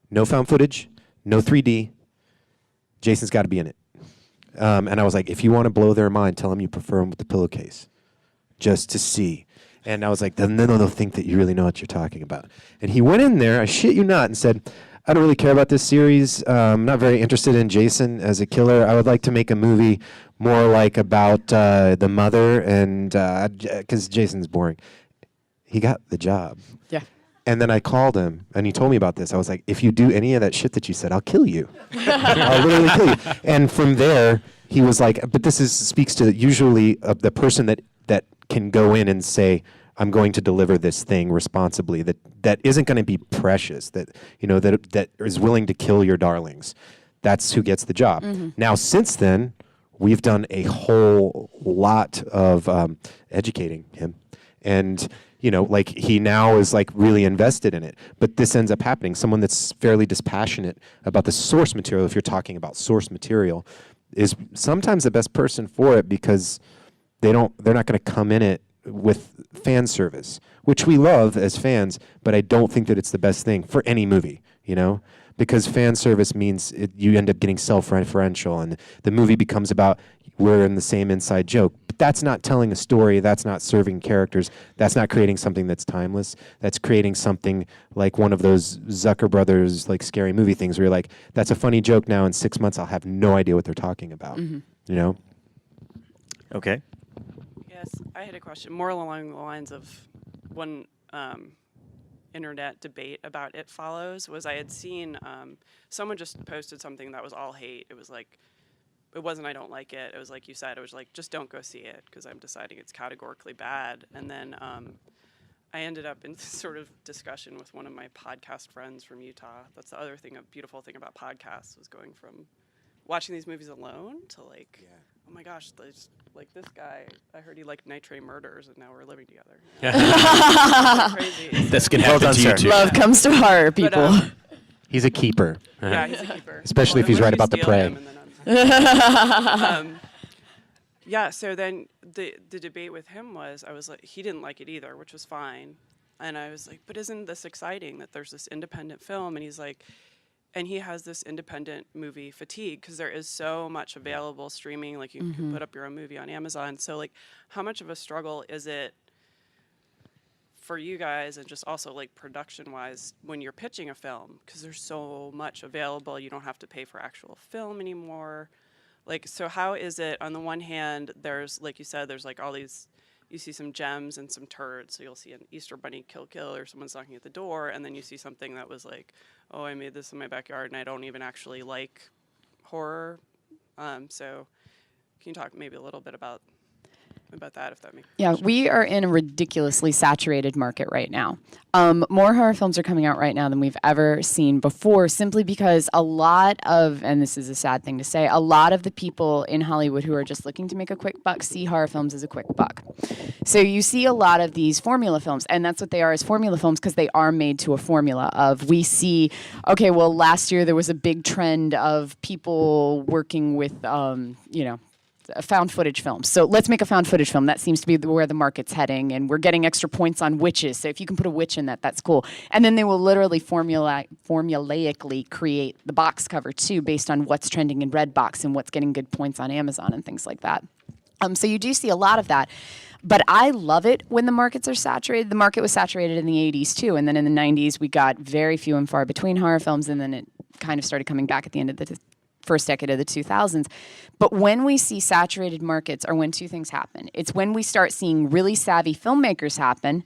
no found footage, no 3D. Jason's got to be in it. And I was like, if you want to blow their mind, tell them you prefer them with the pillowcase, just to see. And I was like, then they'll think that you really know what you're talking about. And he went in there, I shit you not, and said, I don't really care about this series. I'm not very interested in Jason as a killer. I would like to make a movie more like about the mother, and because Jason's boring. He got the job. Yeah. And then I called him, and he told me about this. I was like, if you do any of that shit that you said, I'll kill you. I'll literally kill you. And from there, he was like, but this speaks to usually the person that can go in and say, I'm going to deliver this thing responsibly, that isn't going to be precious, that is willing to kill your darlings. That's who gets the job. Mm-hmm. Now, since then, we've done a whole lot of educating him. And he now is like really invested in it. But this ends up happening. Someone that's fairly dispassionate about the source material, if you're talking about source material, is sometimes the best person for it because they're not going to come in it with fan service, which we love as fans, but I don't think that it's the best thing for any movie, you know? Because fan service means you end up getting self-referential, and the movie becomes about we're in the same inside joke. But that's not telling a story. That's not serving characters. That's not creating something that's timeless. That's creating something like one of those Zucker Brothers like scary movie things where you're like, that's a funny joke now. In 6 months, I'll have no idea what they're talking about. You know? Okay. Yes, I had a question more along the lines of one internet debate about It Follows. Was I had seen someone just posted something that was all hate. It was like, it wasn't I don't like it. It was like you said, it was like, just don't go see it because I'm deciding it's categorically bad. And then I ended up in sort of discussion with one of my podcast friends from Utah. That's the other thing, a beautiful thing about podcasts was going from watching these movies alone to like, oh my gosh, like this guy, I heard he liked Night Train Murders, and now we're living together. Crazy. This can happen to you too. Love comes to heart, people. But, He's a keeper. yeah, he's a keeper. Especially if he's Well, right about the steal prey. him and then yeah, so then the debate with him was, I was like, he didn't like it either, which was fine. And I was like, but isn't this exciting that there's this independent film? And he's like, and he has this independent movie fatigue because there is so much available streaming. Like you can put up your own movie on Amazon. So like, how much of a struggle is it for you guys, and just also like production wise when you're pitching a film? Because there's so much available. You don't have to pay for actual film anymore. Like, so how is it, on the one hand, there's, like you said, there's like all these, you see some gems and some turds. So you'll see an Easter Bunny kill or someone's knocking at the door, and then you see something that was like, oh, I made this in my backyard and I don't even actually like horror. So can you talk maybe a little bit about that, if that makes sense? Yeah, we are in a ridiculously saturated market right now. More horror films are coming out right now than we've ever seen before, simply because a lot of, and this is a sad thing to say, a lot of the people in Hollywood who are just looking to make a quick buck see horror films as a quick buck. So you see a lot of these formula films, and that's what they are, as formula films, because they are made to a formula of, we see, okay, well, last year there was a big trend of people working with, found footage films. So let's make a found footage film. That seems to be where the market's heading, and we're getting extra points on witches. So if you can put a witch in that, that's cool. And then they will literally formulaically create the box cover too, based on what's trending in Redbox and what's getting good points on Amazon and things like that. So you do see a lot of that. But I love it when the markets are saturated. The market was saturated in the 80s too. And then in the 90s, we got very few and far between horror films. And then it kind of started coming back at the end of the first decade of the 2000s. But when we see saturated markets are when two things happen. It's when we start seeing really savvy filmmakers happen.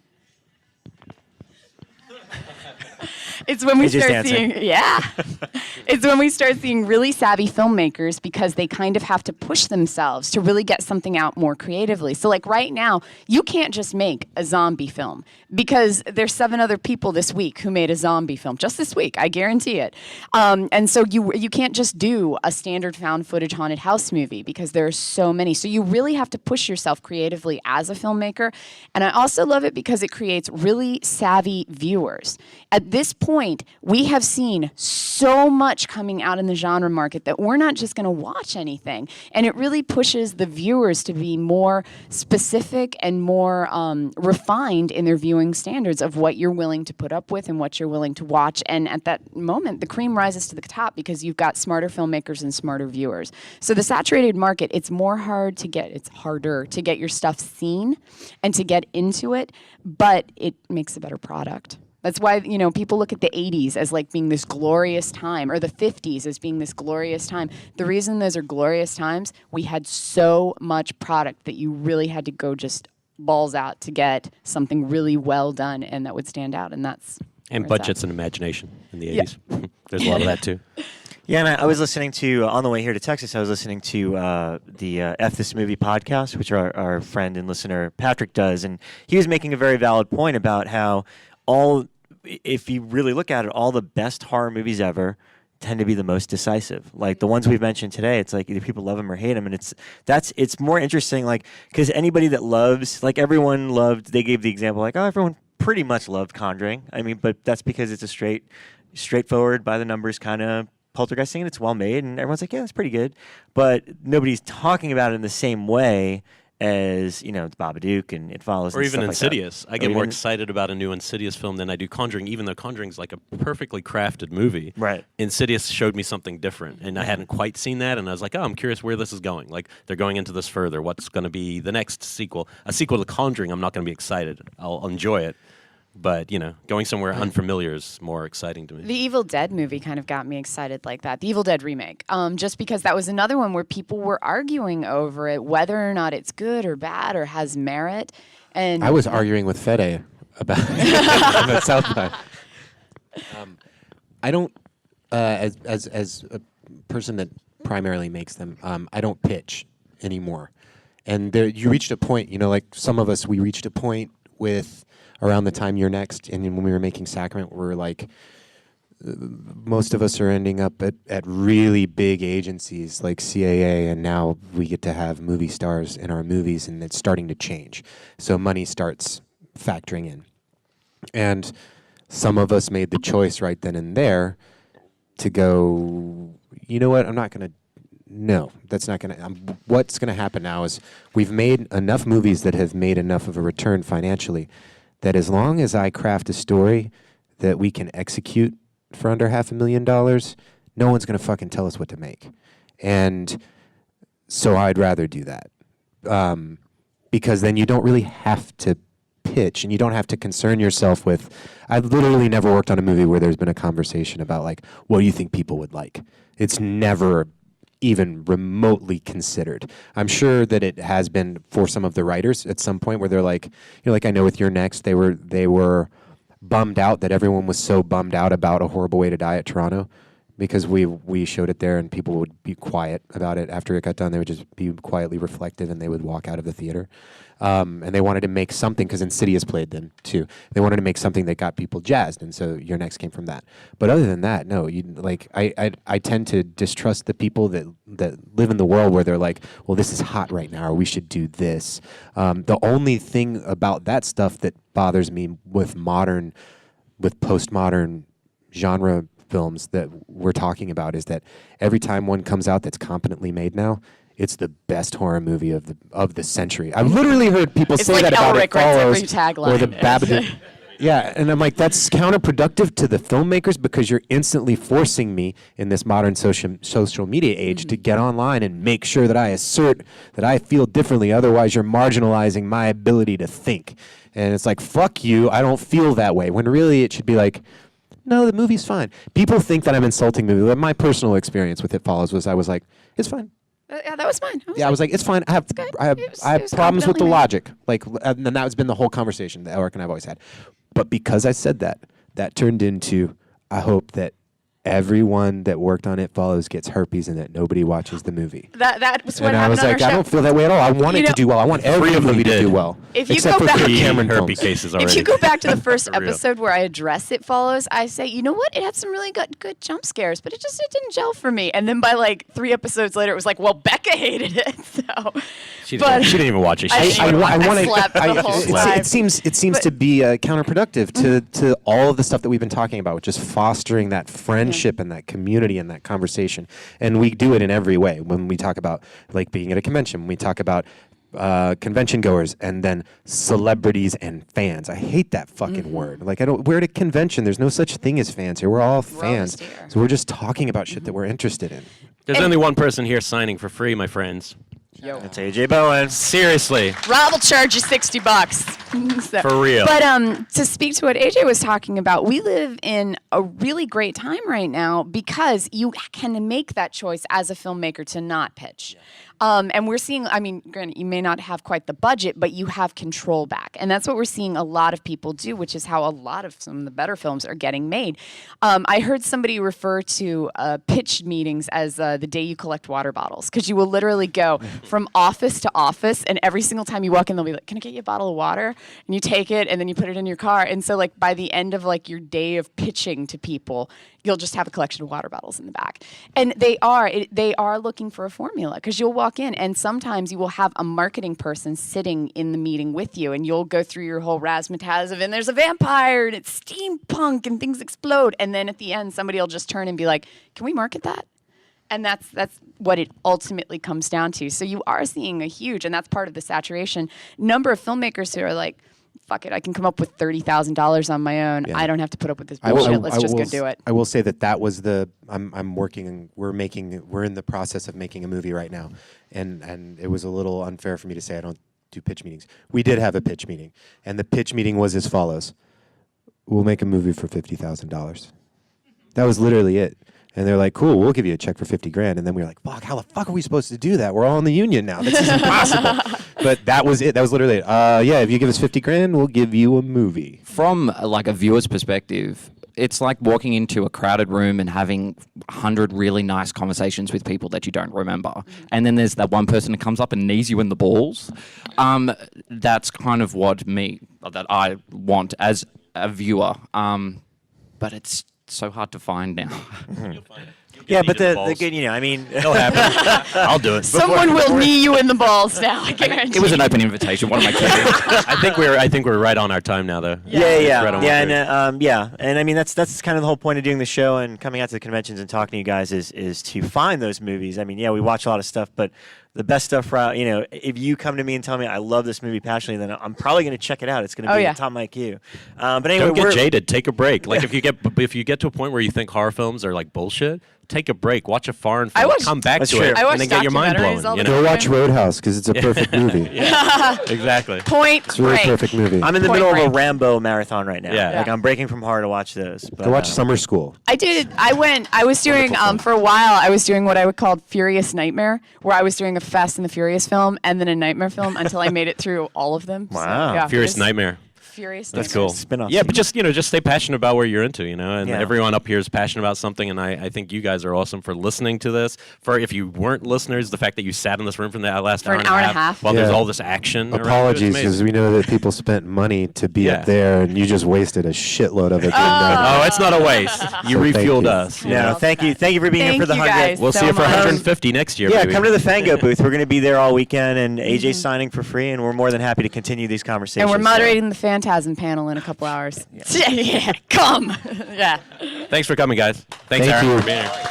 It's when we start seeing, it's when we start seeing really savvy filmmakers, because they kind of have to push themselves to really get something out more creatively. So like right now, you can't just make a zombie film, because there's 7 other people this week who made a zombie film, just this week, I guarantee it. And so you can't just do a standard found footage haunted house movie, because there are so many. So you really have to push yourself creatively as a filmmaker. And I also love it because it creates really savvy viewers. At this point, we have seen so much coming out in the genre market that we're not just going to watch anything. And it really pushes the viewers to be more specific and more refined in their viewing standards of what you're willing to put up with and what you're willing to watch. And at that moment, the cream rises to the top, because you've got smarter filmmakers and smarter viewers. So the saturated market, it's harder to get your stuff seen and to get into it, but it makes a better product. That's why, people look at the 80s as like being this glorious time, or the 50s as being this glorious time. The reason those are glorious times, we had so much product that you really had to go just balls out to get something really well done and that would stand out. And that's and budgets and imagination in the 80s. Yeah. There's a lot of that too. Yeah, and I was listening to, on the way here to Texas, I was listening to the F This Movie podcast, which our friend and listener Patrick does, and he was making a very valid point about how if you really look at it, all the best horror movies ever tend to be the most decisive. Like the ones we've mentioned today, it's like either people love them or hate them, and it's more interesting, like, because anybody that loves, like everyone loved, they gave the example like, oh, everyone pretty much loved Conjuring. I mean, but that's because it's a straightforward, by the numbers kind of Poltergeist and it's well made, and everyone's like, yeah, it's pretty good. But nobody's talking about it in the same way as, you know, Babadook and It Follows. Or and even stuff like that. Insidious. I get more excited about a new Insidious film than I do Conjuring, even though Conjuring's like a perfectly crafted movie. Right. Insidious showed me something different, and I hadn't quite seen that, and I was like, oh, I'm curious where this is going. Like, they're going into this further. What's going to be the next sequel? A sequel to Conjuring, I'm not going to be excited. I'll enjoy it. But, you know, going somewhere unfamiliar is more exciting to me. The Evil Dead movie kind of got me excited like that. The Evil Dead remake. Just because that was another one where people were arguing over it, whether or not it's good or bad or has merit. And I was arguing with Fede about about South by. I don't, as a person that primarily makes them, I don't pitch anymore. And there, you reached a point, you know, like some of us, we reached a point with around the time You're Next, and when we were making Sacrament, we were like, most of us are ending up at really big agencies like CAA, and now we get to have movie stars in our movies, and it's starting to change. So money starts factoring in. And some of us made the choice right then and there to go, you know what, I'm not going to, no, that's not going to, what's going to happen now is we've made enough movies that have made enough of a return financially that as long as I craft a story that we can execute for under $500,000, no one's going to fucking tell us what to make. And so I'd rather do that. Because then you don't really have to pitch, and you don't have to concern yourself with, I've literally never worked on a movie where there's been a conversation about, like, what do you think people would like? It's never even remotely considered. I'm sure that it has been for some of the writers at some point where they're like, you know, like I know with You're Next, they were bummed out that everyone was so bummed out about A Horrible Way to Die at Toronto, because we showed it there and people would be quiet about it. After it got done, they would just be quietly reflective and they would walk out of the theater. And they wanted to make something, because Insidious played them too. They wanted to make something that got people jazzed, and so Your Next came from that. But other than that, no. I tend to distrust the people that live in the world where they're like, well, this is hot right now, or we should do this. The only thing about that stuff that bothers me with postmodern genre films that we're talking about is that every time one comes out that's competently made now, it's the best horror movie of the century. I've literally heard people say like that about Elric It Follows writes every tagline. or the Babadook. Yeah, and I'm like, that's counterproductive to the filmmakers, because you're instantly forcing me in this modern social media age to get online and make sure that I assert that I feel differently. Otherwise, you're marginalizing my ability to think. And it's like, fuck you, I don't feel that way. When really it should be like, no, the movie's fine. People think that I'm insulting movies. My personal experience with It Follows was I was like, it's fine. Yeah, that was fine. I was like, it's fine. I have problems with the logic. Like, and that's been the whole conversation that Elric and I've always had. But because I said that, that turned into, I hope that everyone that worked on It Follows gets herpes and that nobody watches the movie. That was what And I happened was on like, our I show. don't feel that way at all. I want it to do well. I want every movie to do well. If you except go for back- three Cameron herpes films. cases already. If you go back to the first For real. episode where I address It Follows, I say, you know what? It had some really good jump scares, but it didn't gel for me. And then by like 3 episodes later, it was like, well, Becca hated it. So, She but didn't even watch it. I She didn't showed even up. watch it. I slept the whole time. It seems to be counterproductive to all of the stuff that we've been talking about, just fostering that friendship and that community and that conversation. And we do it in every way. When we talk about like being at a convention, when we talk about convention goers, and then celebrities and fans. I hate that fucking word. Like, we're at a convention. There's no such thing as fans here. We're all fans. So we're just talking about shit that we're interested in. There's only one person here signing for free, my friends. It's AJ Bowen. Seriously. Rob will charge you $60. So, For real. But to speak to what AJ was talking about, we live in a really great time right now because you can make that choice as a filmmaker to not pitch. And we're seeing, I mean, granted, you may not have quite the budget, but you have control back. And that's what we're seeing a lot of people do, which is how a lot of some of the better films are getting made. I heard somebody refer to pitch meetings as the day you collect water bottles, because you will literally go from office to office, and every single time you walk in, they'll be like, can I get you a bottle of water? And you take it, and then you put it in your car. And so, like, by the end of, like, your day of pitching to people, you'll just have a collection of water bottles in the back. And they are looking for a formula, because you'll walk walk in, and sometimes you will have a marketing person sitting in the meeting with you, and you'll go through your whole razzmatazz of, and there's a vampire, and it's steampunk, and things explode, and then at the end, somebody will just turn and be like, "Can we market that?" And that's what it ultimately comes down to. So you are seeing a huge, and that's part of the saturation, number of filmmakers who are like, fuck it, I can come up with $30,000 on my own. Yeah. I don't have to put up with this bullshit. Let's just go do it. I will say that was the we're in the process of making a movie right now, and it was a little unfair for me to say I don't do pitch meetings. We did have a pitch meeting, and the pitch meeting was as follows: we'll make a movie for $50,000. That was literally it. And they're like, cool, we'll give you a check for $50,000. And then we were like, fuck, how the fuck are we supposed to do that? We're all in the union now. This is impossible. But that was it. That was literally it. Yeah, if you give us $50,000, we'll give you a movie. From like a viewer's perspective, it's like walking into a crowded room and having 100 really nice conversations with people that you don't remember. And then there's that one person who comes up and knees you in the balls. That's kind of what that I want as a viewer. But it's so hard to find now. Yeah, but the good, I mean, It'll happen. I'll do it. Someone will knee you in the balls now, I guarantee. It was an open invitation. What am I kidding? I think we're right on our time now, though. Yeah. Right on And I mean that's kind of the whole point of doing the show and coming out to the conventions and talking to you guys is to find those movies. I mean, yeah, we watch a lot of stuff, but the best stuff, if you come to me and tell me I love this movie passionately, then I'm probably going to check it out. It's going to be at the top of my queue. But anyway, don't get jaded. Take a break. Like if you get to a point where you think horror films are like bullshit, take a break. Watch a foreign film. Come back to it, and then get your mind blown. Go watch Roadhouse because it's a perfect movie. Exactly. Point It's a really break. perfect movie. I'm in the middle of a Rambo marathon right now. Yeah. Like I'm breaking from horror to watch those. But, Go watch Summer School. I did. I was doing for a while. I was doing what I would call Furious Nightmare, where I was doing a Fast and the Furious film and then a Nightmare film until I made it through all of them. Wow. So, yeah, Furious Nightmare. Furious. That's Nightmare. cool. Spin-off. Yeah, but just stay passionate about what you're into, and Yeah. everyone up here is passionate about something, and I think you guys are awesome for listening to this. For if you weren't listeners, the fact that you sat in this room for the last hour and a half while there's all this action. Apologies, because we know that people spent money to be up there, and you just wasted a shitload of it. Oh, it's not a waste. You refueled us. No, thank you for being here for the 100th. We'll see you for 150 next year. Yeah, maybe. come to the Fango booth. We're going to be there all weekend, and AJ's signing for free, and we're more than happy to continue these conversations. And we're moderating the Phantasm panel in a couple hours. Yeah, come. Yeah. Thanks for coming, guys. Thanks, Thank Aaron, you. for being here.